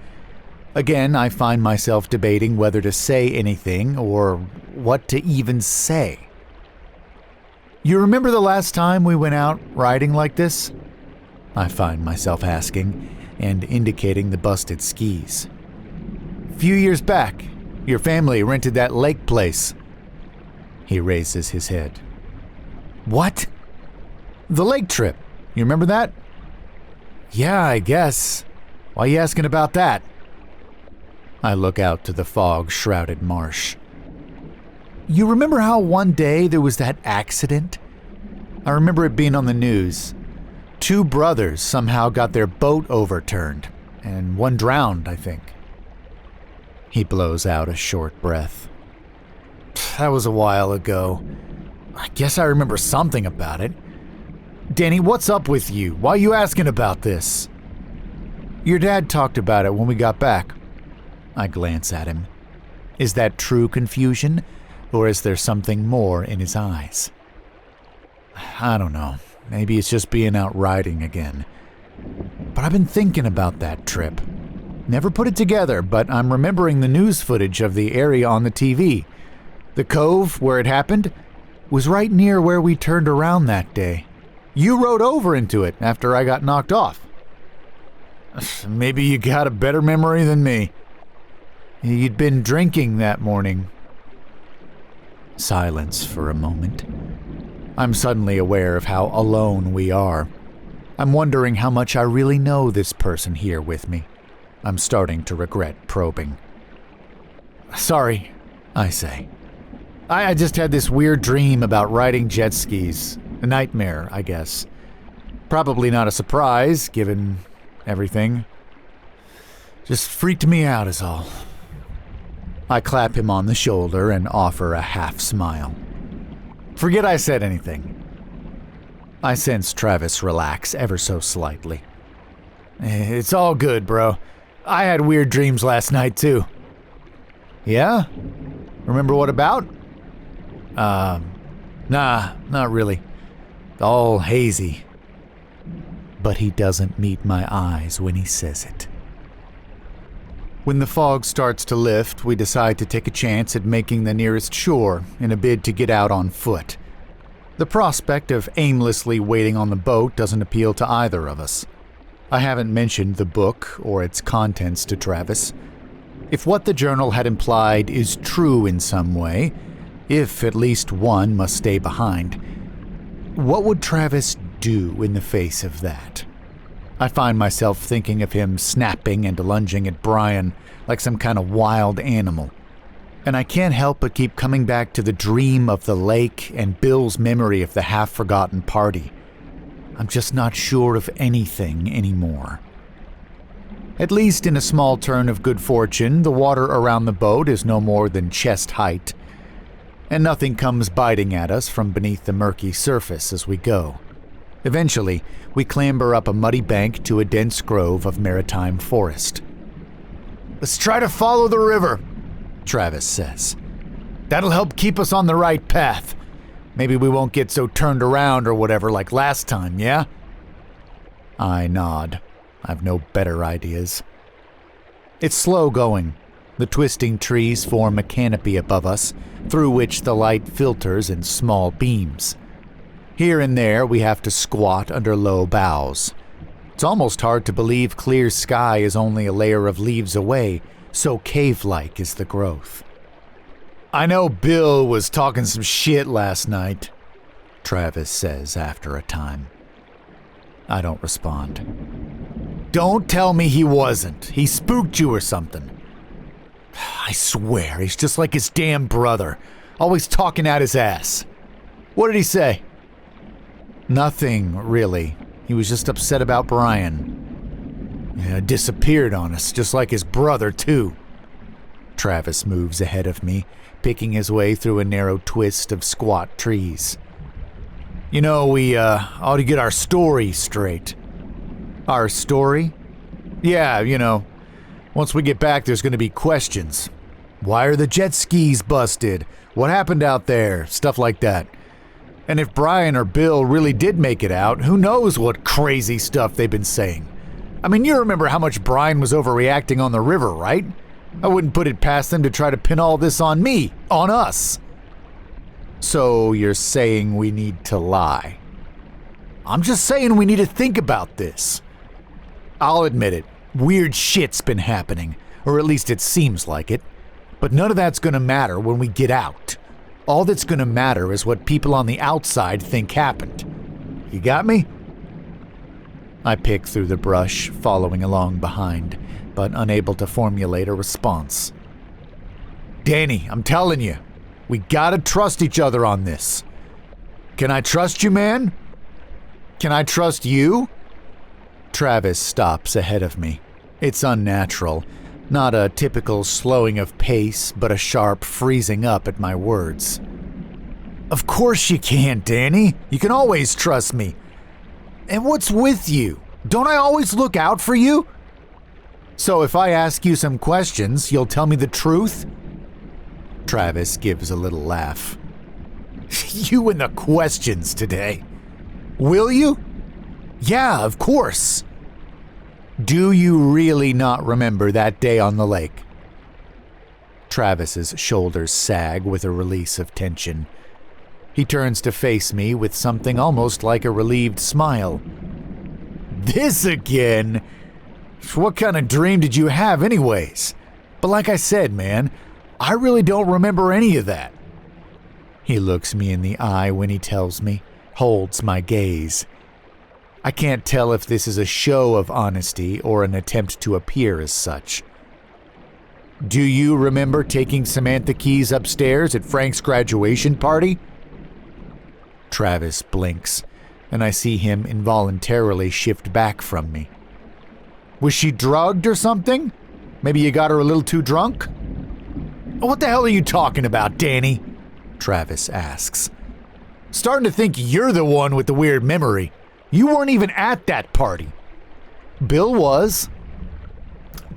Again, I find myself debating whether to say anything or what to even say. You remember the last time we went out riding like this? I find myself asking and indicating the busted skis. A few years back, your family rented that lake place. He raises his head. What? The lake trip. You remember that? Yeah, I guess. Why are you asking about that? I look out to the fog-shrouded marsh. You remember how one day there was that accident? I remember it being on the news. 2 brothers somehow got their boat overturned, and one drowned, I think. He blows out a short breath. That was a while ago. I guess I remember something about it. Danny, what's up with you? Why are you asking about this? Your dad talked about it when we got back. I glance at him. Is that true confusion, or is there something more in his eyes? I don't know. Maybe it's just being out riding again. But I've been thinking about that trip. Never put it together, but I'm remembering the news footage of the area on the TV. The cove where it happened was right near where we turned around that day. You rode over into it after I got knocked off. Maybe you got a better memory than me. You'd been drinking that morning. Silence for a moment. I'm suddenly aware of how alone we are. I'm wondering how much I really know this person here with me. I'm starting to regret probing. Sorry, I say. I just had this weird dream about riding jet skis. A nightmare, I guess. Probably not a surprise, given everything. Just freaked me out is all. I clap him on the shoulder and offer a half smile. Forget I said anything. I sense Travis relax ever so slightly. It's all good, bro. I had weird dreams last night, too. Yeah? Remember what about? Nah, not really. All hazy. But he doesn't meet my eyes when he says it. When the fog starts to lift, we decide to take a chance at making the nearest shore in a bid to get out on foot. The prospect of aimlessly waiting on the boat doesn't appeal to either of us. I haven't mentioned the book or its contents to Travis. If what the journal had implied is true in some way, if at least one must stay behind, what would Travis do in the face of that? I find myself thinking of him snapping and lunging at Brian like some kind of wild animal. And I can't help but keep coming back to the dream of the lake and Bill's memory of the half-forgotten party. I'm just not sure of anything anymore. At least in a small turn of good fortune, the water around the boat is no more than chest height, and nothing comes biting at us from beneath the murky surface as we go. Eventually, we clamber up a muddy bank to a dense grove of maritime forest. Let's try to follow the river, Travis says. That'll help keep us on the right path. Maybe we won't get so turned around or whatever like last time, yeah? I nod. I've no better ideas. It's slow going. The twisting trees form a canopy above us, through which the light filters in small beams. Here and there we have to squat under low boughs. It's almost hard to believe clear sky is only a layer of leaves away, so cave-like is the growth. I know Bill was talking some shit last night, Travis says after a time. I don't respond. Don't tell me he wasn't. He spooked you or something. I swear, he's just like his damn brother, always talking out his ass. What did he say? Nothing, really. He was just upset about Brian. Yeah, disappeared on us, just like his brother, too. Travis moves ahead of me, picking his way through a narrow twist of squat trees. You know, we ought to get our story straight. Our story? Yeah, you know, once we get back, there's going to be questions. Why are the jet skis busted? What happened out there? Stuff like that. And if Brian or Bill really did make it out, who knows what crazy stuff they've been saying. I mean, you remember how much Brian was overreacting on the river, right? I wouldn't put it past them to try to pin all this on me, on us. So you're saying we need to lie? I'm just saying we need to think about this. I'll admit it, weird shit's been happening, or at least it seems like it. But none of that's gonna matter when we get out. All that's gonna matter is what people on the outside think happened. You got me? I pick through the brush, following along behind, but unable to formulate a response. Danny, I'm telling you, we gotta trust each other on this. Can I trust you, man? Can I trust you? Travis stops ahead of me. It's unnatural. Not a typical slowing of pace, but a sharp freezing up at my words. Of course you can, Danny. You can always trust me. And what's with you? Don't I always look out for you? So if I ask you some questions, you'll tell me the truth? Travis gives a little laugh. You and the questions today. Will you? Yeah, of course. Do you really not remember that day on the lake? Travis's shoulders sag with a release of tension. He turns to face me with something almost like a relieved smile. This again? What kind of dream did you have anyways? But like I said, man, I really don't remember any of that. He looks me in the eye when he tells me, holds my gaze. I can't tell if this is a show of honesty or an attempt to appear as such. Do you remember taking Samantha Keys upstairs at Frank's graduation party? Travis blinks, and I see him involuntarily shift back from me. Was she drugged or something? Maybe you got her a little too drunk? What the hell are you talking about, Danny? Travis asks. Starting to think you're the one with the weird memory. You weren't even at that party. Bill was.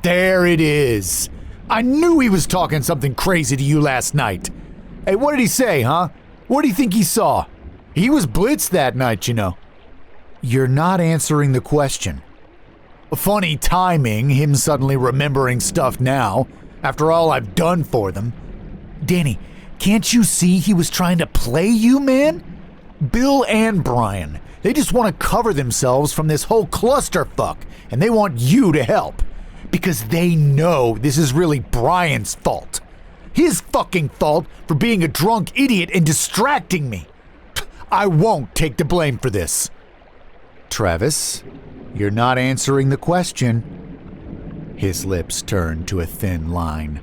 There it is. I knew he was talking something crazy to you last night. Hey, what did he say, huh? What do you think he saw? He was blitzed that night, you know. You're not answering the question. Funny timing, him suddenly remembering stuff now, after all I've done for them. Danny, can't you see he was trying to play you, man? Bill and Brian. They just want to cover themselves from this whole clusterfuck, and they want you to help. Because they know this is really Brian's fault. His fucking fault for being a drunk idiot and distracting me. I won't take the blame for this. Travis, you're not answering the question. His lips turn to a thin line.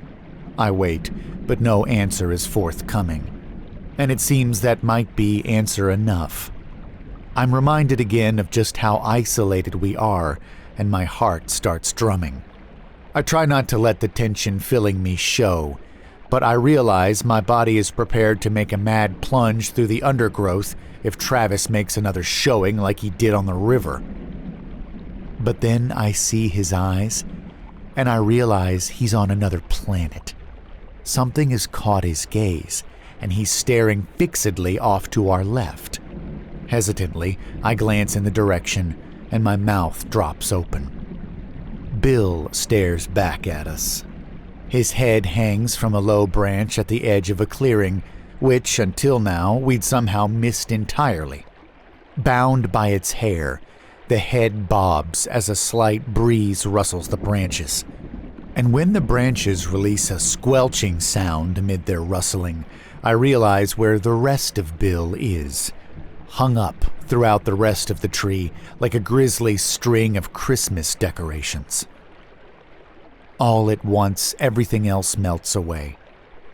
I wait, but no answer is forthcoming. And it seems that might be answer enough. I'm reminded again of just how isolated we are, and my heart starts drumming. I try not to let the tension filling me show, but I realize my body is prepared to make a mad plunge through the undergrowth if Travis makes another showing like he did on the river. But then I see his eyes, and I realize he's on another planet. Something has caught his gaze, and he's staring fixedly off to our left. Hesitantly, I glance in the direction, and my mouth drops open. Bill stares back at us. His head hangs from a low branch at the edge of a clearing, which, until now, we'd somehow missed entirely. Bound by its hair, The head bobs as a slight breeze rustles the branches. And when the branches release a squelching sound amid their rustling, I realize where the rest of Bill is, hung up throughout the rest of the tree like a grisly string of Christmas decorations. All at once, everything else melts away.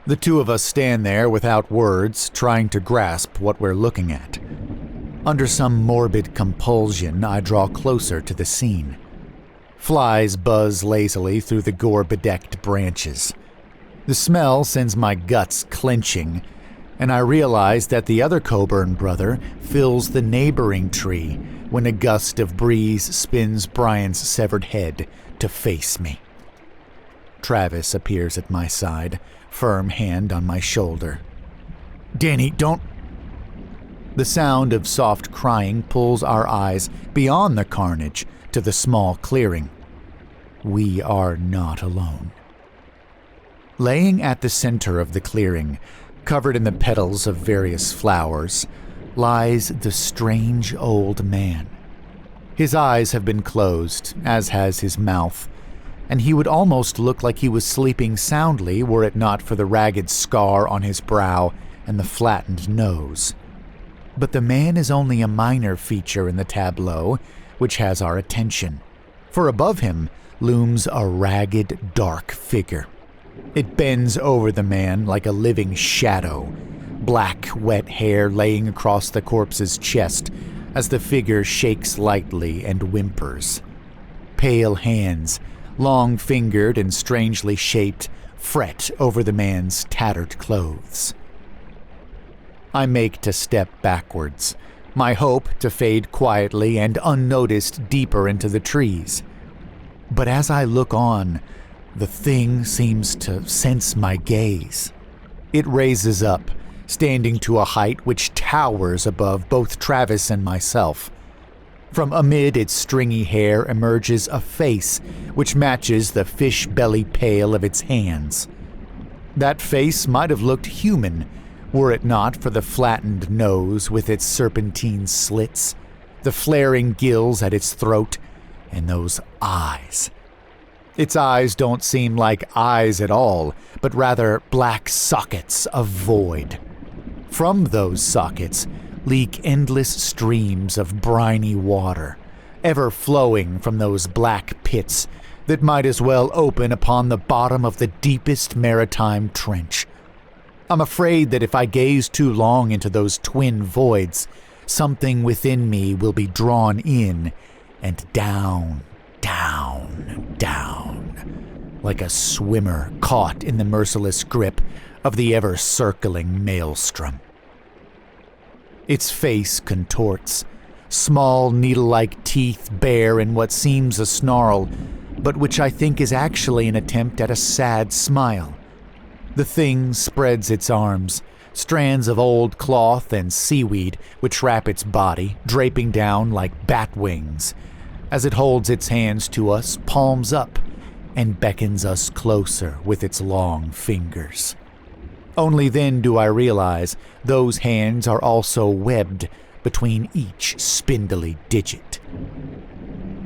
The two of us stand there without words, trying to grasp what we're looking at. Under some morbid compulsion, I draw closer to the scene. Flies buzz lazily through the gore-bedecked branches. The smell sends my guts clenching, and I realize that the other Coburn brother fills the neighboring tree when a gust of breeze spins Brian's severed head to face me. Travis appears at my side, firm hand on my shoulder. "Danny, don't..." The sound of soft crying pulls our eyes beyond the carnage to the small clearing. We are not alone. Laying at the center of the clearing, covered in the petals of various flowers, lies the strange old man. His eyes have been closed, as has his mouth, and he would almost look like he was sleeping soundly were it not for the ragged scar on his brow and the flattened nose. But the man is only a minor feature in the tableau, which has our attention, for above him looms a ragged, dark figure. It bends over the man like a living shadow, black, wet hair laying across the corpse's chest as the figure shakes lightly and whimpers. Pale hands, long-fingered and strangely shaped, fret over the man's tattered clothes. I make to step backwards, my hope to fade quietly and unnoticed deeper into the trees. But as I look on, the thing seems to sense my gaze. It raises up, standing to a height which towers above both Travis and myself. From amid its stringy hair emerges a face which matches the fish belly pale of its hands. That face might have looked human, were it not for the flattened nose with its serpentine slits, the flaring gills at its throat, and those eyes. Its eyes don't seem like eyes at all, but rather black sockets of void. From those sockets leak endless streams of briny water, ever flowing from those black pits that might as well open upon the bottom of the deepest maritime trench. I'm afraid that if I gaze too long into those twin voids, something within me will be drawn in and down, down, down, like a swimmer caught in the merciless grip of the ever-circling maelstrom. Its face contorts, small needle-like teeth bare in what seems a snarl, but which I think is actually an attempt at a sad smile. The thing spreads its arms, strands of old cloth and seaweed which wrap its body, draping down like bat wings, as it holds its hands to us, palms up, and beckons us closer with its long fingers. Only then do I realize those hands are also webbed between each spindly digit.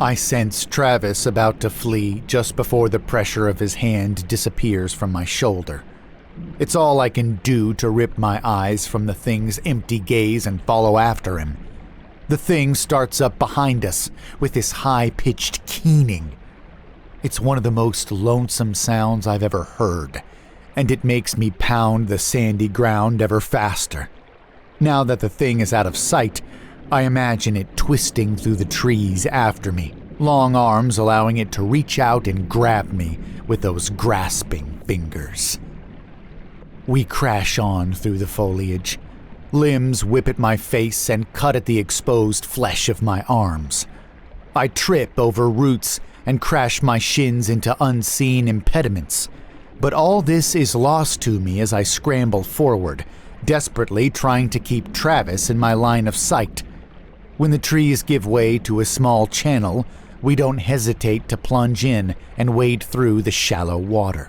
I sense Travis about to flee just before the pressure of his hand disappears from my shoulder. It's all I can do to rip my eyes from the thing's empty gaze and follow after him. The thing starts up behind us with this high-pitched keening. It's one of the most lonesome sounds I've ever heard, and it makes me pound the sandy ground ever faster. Now that the thing is out of sight, I imagine it twisting through the trees after me, long arms allowing it to reach out and grab me with those grasping fingers. We crash on through the foliage. Limbs whip at my face and cut at the exposed flesh of my arms. I trip over roots and crash my shins into unseen impediments. But all this is lost to me as I scramble forward, desperately trying to keep Travis in my line of sight. When the trees give way to a small channel, we don't hesitate to plunge in and wade through the shallow water.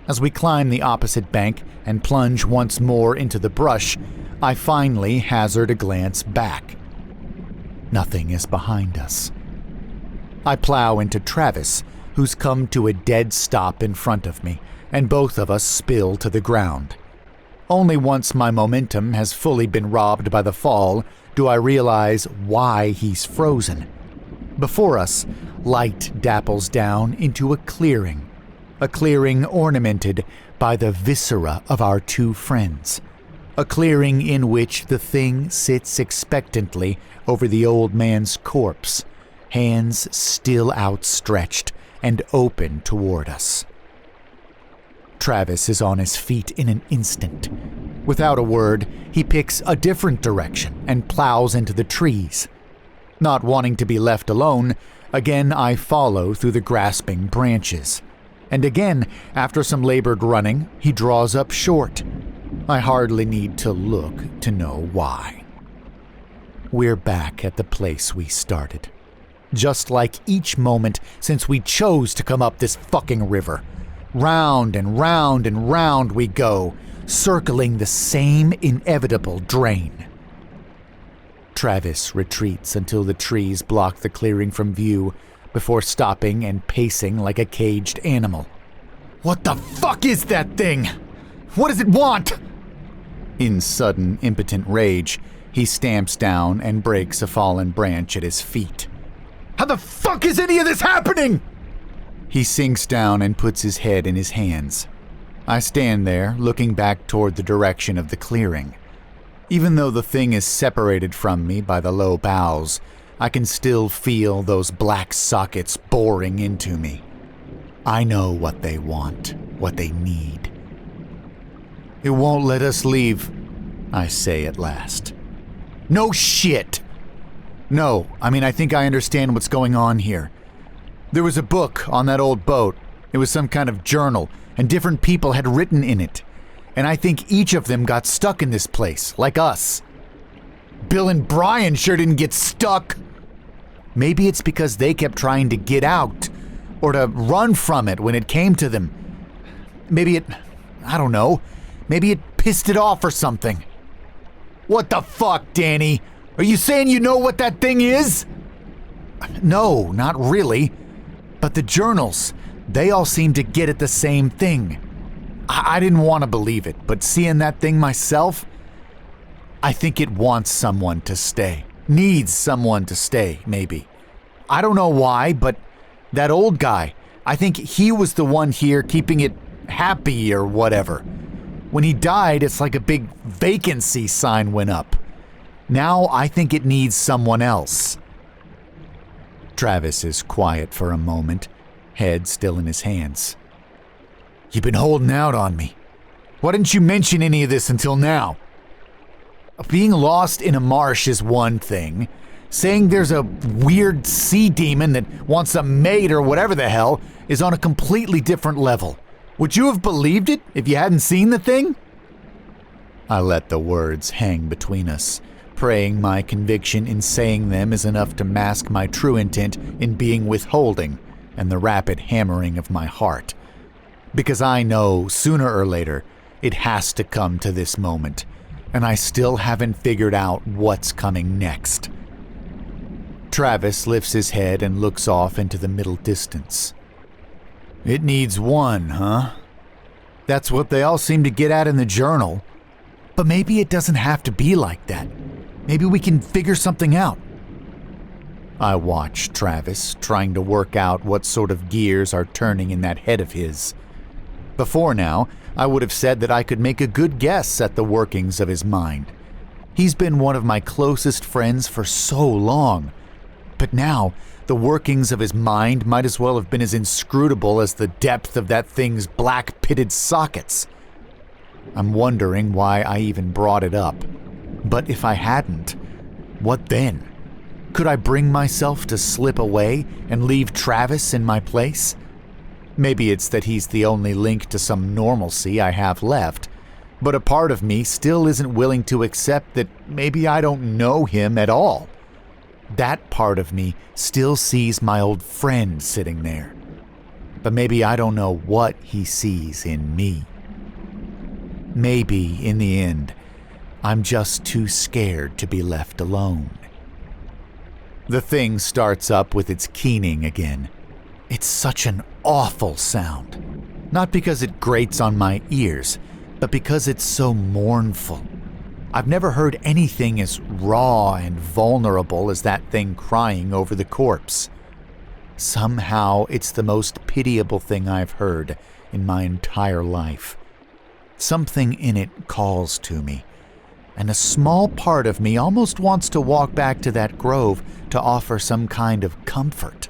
As we climb the opposite bank and plunge once more into the brush, I finally hazard a glance back. Nothing is behind us. I plow into Travis, who's come to a dead stop in front of me, and both of us spill to the ground. Only once my momentum has fully been robbed by the fall do I realize why he's frozen. Before us, light dapples down into a clearing ornamented by the viscera of our two friends, a clearing in which the thing sits expectantly over the old man's corpse, hands still outstretched and open toward us. Travis is on his feet in an instant. Without a word, he picks a different direction and plows into the trees. Not wanting to be left alone, again I follow through the grasping branches. And again, after some labored running, he draws up short. I hardly need to look to know why. We're back at the place we started. Just like each moment since we chose to come up this fucking river. Round and round and round we go, circling the same inevitable drain. Travis retreats until the trees block the clearing from view before stopping and pacing like a caged animal. What the fuck is that thing? What does it want? In sudden, impotent rage, he stamps down and breaks a fallen branch at his feet. How the fuck is any of this happening? He sinks down and puts his head in his hands. I stand there, looking back toward the direction of the clearing. Even though the thing is separated from me by the low boughs, I can still feel those black sockets boring into me. I know what they want, what they need. It won't let us leave, I say at last. No shit! No, I think I understand what's going on here. There was a book on that old boat. It was some kind of journal, and different people had written in it. And I think each of them got stuck in this place, like us. Bill and Brian sure didn't get stuck. Maybe it's because they kept trying to get out, or to run from it when it came to them. Maybe I don't know. Maybe it pissed it off or something. What the fuck, Danny? Are you saying you know what that thing is? No, not really. But the journals, they all seem to get at the same thing. I didn't want to believe it, but seeing that thing myself, I think it wants someone to stay. Needs someone to stay, maybe. I don't know why, but that old guy, I think he was the one here keeping it happy or whatever. When he died, it's like a big vacancy sign went up. Now I think it needs someone else. Travis is quiet for a moment, head still in his hands. You've been holding out on me. Why didn't you mention any of this until now? Being lost in a marsh is one thing. Saying there's a weird sea demon that wants a mate or whatever the hell is on a completely different level. Would you have believed it if you hadn't seen the thing? I let the words hang between us, praying my conviction in saying them is enough to mask my true intent in being withholding and the rapid hammering of my heart. Because I know, sooner or later, it has to come to this moment, and I still haven't figured out what's coming next. Travis lifts his head and looks off into the middle distance. It needs one, huh? That's what they all seem to get at in the journal. But maybe it doesn't have to be like that. Maybe we can figure something out. I watch Travis trying to work out what sort of gears are turning in that head of his. Before now, I would have said that I could make a good guess at the workings of his mind. He's been one of my closest friends for so long. But now, the workings of his mind might as well have been as inscrutable as the depth of that thing's black-pitted sockets. I'm wondering why I even brought it up. But if I hadn't, what then? Could I bring myself to slip away and leave Travis in my place? Maybe it's that he's the only link to some normalcy I have left, but a part of me still isn't willing to accept that maybe I don't know him at all. That part of me still sees my old friend sitting there, but maybe I don't know what he sees in me. Maybe, in the end, I'm just too scared to be left alone. The thing starts up with its keening again. It's such an awful sound. Not because it grates on my ears, but because it's so mournful. I've never heard anything as raw and vulnerable as that thing crying over the corpse. Somehow, it's the most pitiable thing I've heard in my entire life. Something in it calls to me, and a small part of me almost wants to walk back to that grove to offer some kind of comfort.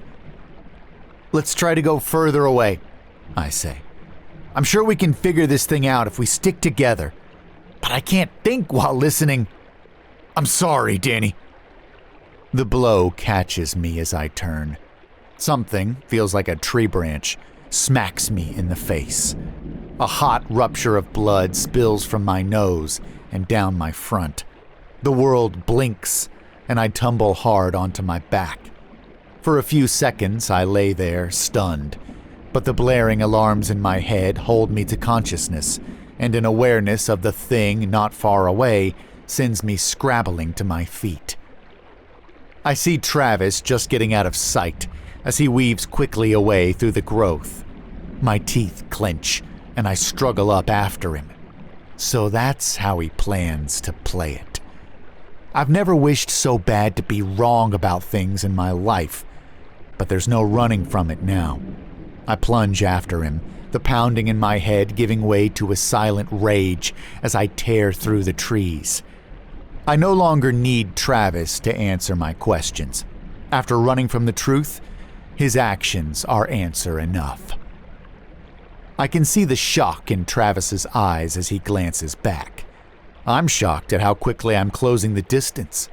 "Let's try to go further away," I say. "I'm sure we can figure this thing out if we stick together. But I can't think while listening. I'm sorry, Danny." The blow catches me as I turn. Something, feels like a tree branch, smacks me in the face. A hot rupture of blood spills from my nose and down my front. The world blinks, and I tumble hard onto my back. For a few seconds, I lay there, stunned, but the blaring alarms in my head hold me to consciousness, and an awareness of the thing not far away sends me scrabbling to my feet. I see Travis just getting out of sight as he weaves quickly away through the growth. My teeth clench, and I struggle up after him. So that's how he plans to play it. I've never wished so bad to be wrong about things in my life, but there's no running from it now. I plunge after him, the pounding in my head giving way to a silent rage as I tear through the trees. I no longer need Travis to answer my questions. After running from the truth, his actions are answer enough. I can see the shock in Travis's eyes as he glances back. I'm shocked at how quickly I'm closing the distance.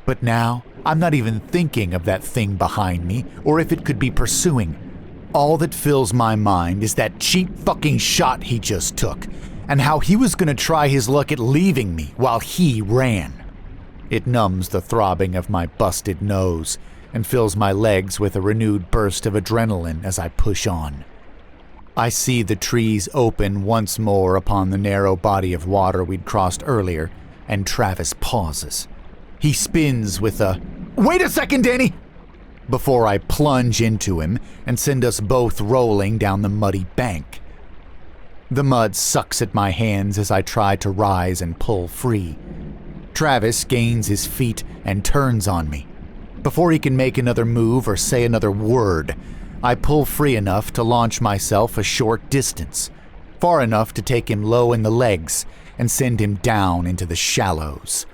But now, I'm not even thinking of that thing behind me or if it could be pursuing. All that fills my mind is that cheap fucking shot he just took, and how he was gonna try his luck at leaving me while he ran. It numbs the throbbing of my busted nose and fills my legs with a renewed burst of adrenaline as I push on. I see the trees open once more upon the narrow body of water we'd crossed earlier, and Travis pauses. He spins with a, "Wait a second, Danny!" before I plunge into him and send us both rolling down the muddy bank. The mud sucks at my hands as I try to rise and pull free. Travis gains his feet and turns on me. Before he can make another move or say another word, I pull free enough to launch myself a short distance, far enough to take him low in the legs and send him down into the shallows.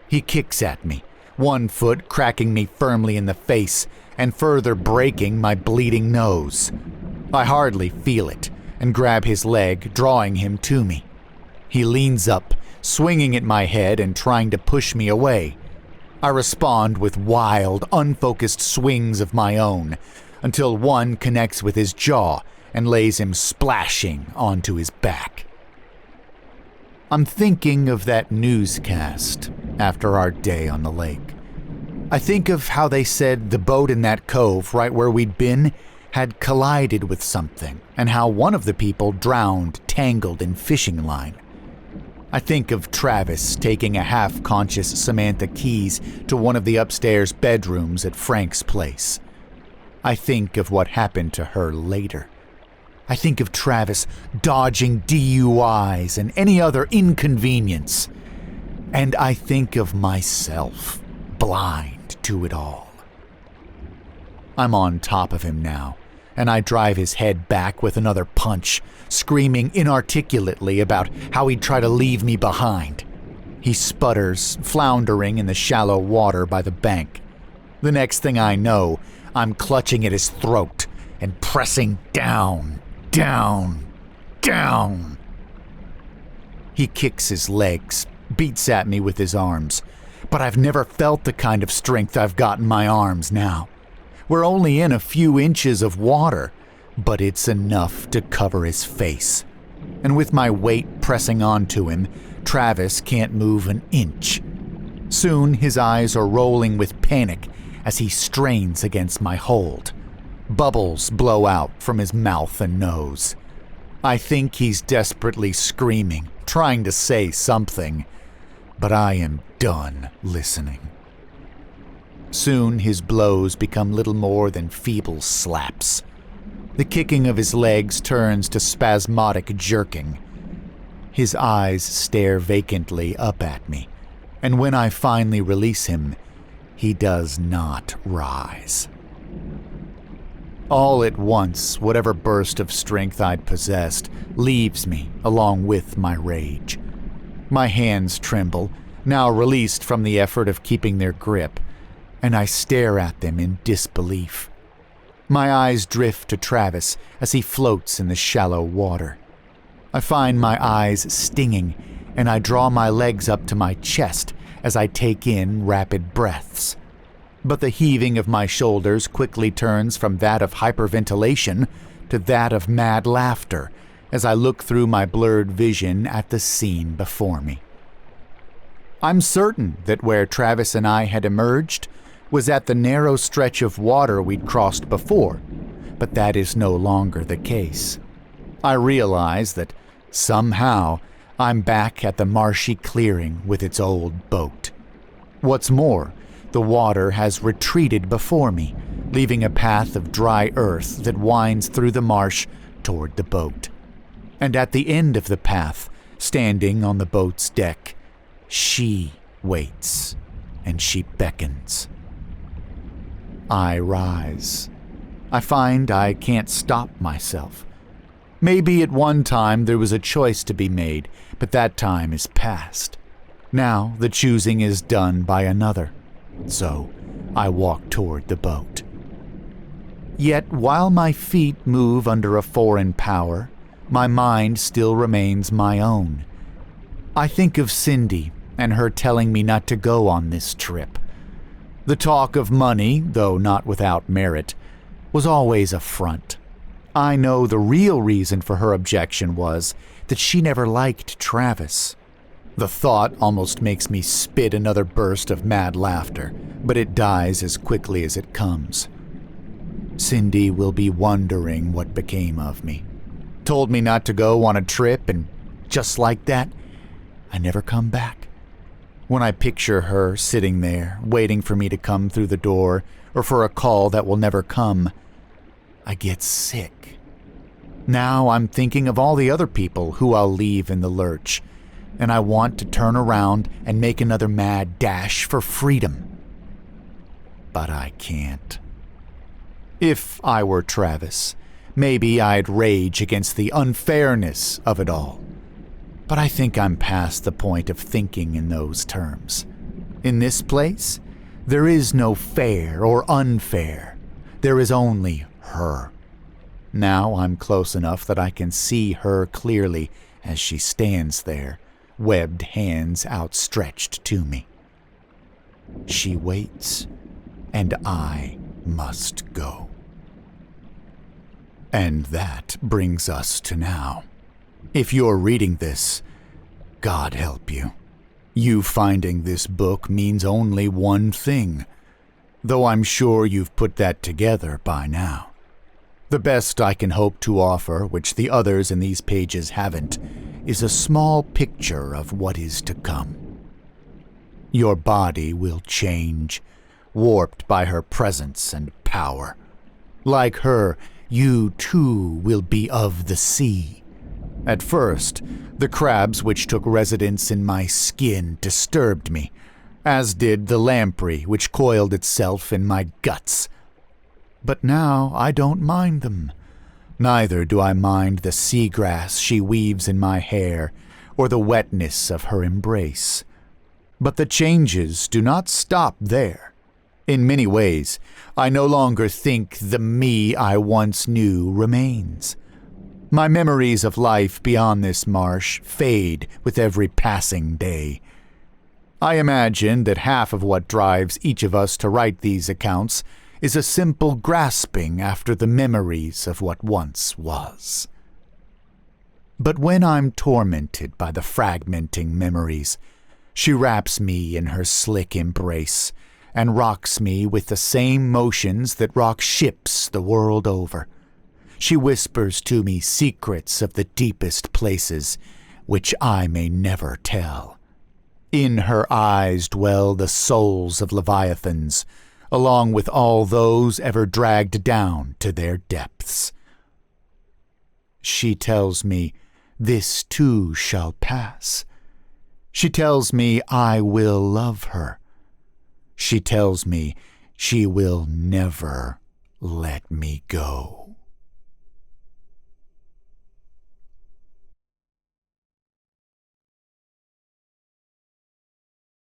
He kicks at me, one foot cracking me firmly in the face and further breaking my bleeding nose. I hardly feel it and grab his leg, drawing him to me. He leans up, swinging at my head and trying to push me away. I respond with wild, unfocused swings of my own, until one connects with his jaw and lays him splashing onto his back. I'm thinking of that newscast after our day on the lake. I think of how they said the boat in that cove right where we'd been had collided with something, and how one of the people drowned tangled in fishing line. I think of Travis taking a half-conscious Samantha Keys to one of the upstairs bedrooms at Frank's place. I think of what happened to her later. I think of Travis dodging DUIs and any other inconvenience. And I think of myself, blind to it all. I'm on top of him now, and I drive his head back with another punch, screaming inarticulately about how he'd try to leave me behind. He sputters, floundering in the shallow water by the bank. The next thing I know, I'm clutching at his throat and pressing down, down, down. He kicks his legs, beats at me with his arms, but I've never felt the kind of strength I've got in my arms now. We're only in a few inches of water, but it's enough to cover his face. And with my weight pressing onto him, Travis can't move an inch. Soon his eyes are rolling with panic as he strains against my hold. Bubbles blow out from his mouth and nose. I think he's desperately screaming, trying to say something, but I am done listening. Soon his blows become little more than feeble slaps. The kicking of his legs turns to spasmodic jerking. His eyes stare vacantly up at me, and when I finally release him, he does not rise. All at once, whatever burst of strength I'd possessed leaves me along with my rage. My hands tremble, now released from the effort of keeping their grip, and I stare at them in disbelief. My eyes drift to Travis as he floats in the shallow water. I find my eyes stinging, and I draw my legs up to my chest as I take in rapid breaths. But the heaving of my shoulders quickly turns from that of hyperventilation to that of mad laughter as I look through my blurred vision at the scene before me. I'm certain that where Travis and I had emerged was at the narrow stretch of water we'd crossed before, but that is no longer the case. I realize that somehow I'm back at the marshy clearing with its old boat. What's more, the water has retreated before me, leaving a path of dry earth that winds through the marsh toward the boat. And at the end of the path, standing on the boat's deck, she waits, and she beckons. I rise. I find I can't stop myself. Maybe at one time there was a choice to be made, but that time is past. Now the choosing is done by another. So I walk toward the boat. Yet while my feet move under a foreign power, my mind still remains my own. I think of Cindy and her telling me not to go on this trip. The talk of money, though not without merit, was always a front. I know the real reason for her objection was that she never liked Travis. The thought almost makes me spit another burst of mad laughter, but it dies as quickly as it comes. Cindy will be wondering what became of me. Told me not to go on a trip, and just like that, I never come back. When I picture her sitting there, waiting for me to come through the door, or for a call that will never come, I get sick. Now I'm thinking of all the other people who I'll leave in the lurch, and I want to turn around and make another mad dash for freedom. But I can't. If I were Travis, maybe I'd rage against the unfairness of it all. But I think I'm past the point of thinking in those terms. In this place, there is no fair or unfair. There is only her. Now I'm close enough that I can see her clearly as she stands there, webbed hands outstretched to me. She waits, and I must go. And that brings us to now. If you're reading this, God help you. You finding this book means only one thing, though I'm sure you've put that together by now. The best I can hope to offer, which the others in these pages haven't, is a small picture of what is to come. Your body will change, warped by her presence and power. Like her, you too will be of the sea. At first, the crabs which took residence in my skin disturbed me, as did the lamprey which coiled itself in my guts. But now I don't mind them. Neither do I mind the seagrass she weaves in my hair, or the wetness of her embrace. But the changes do not stop there. In many ways, I no longer think the me I once knew remains. My memories of life beyond this marsh fade with every passing day. I imagine that half of what drives each of us to write these accounts is a simple grasping after the memories of what once was. But when I'm tormented by the fragmenting memories, she wraps me in her slick embrace and rocks me with the same motions that rock ships the world over. She whispers to me secrets of the deepest places, which I may never tell. In her eyes dwell the souls of leviathans, along with all those ever dragged down to their depths. She tells me this too shall pass. She tells me I will love her. She tells me she will never let me go.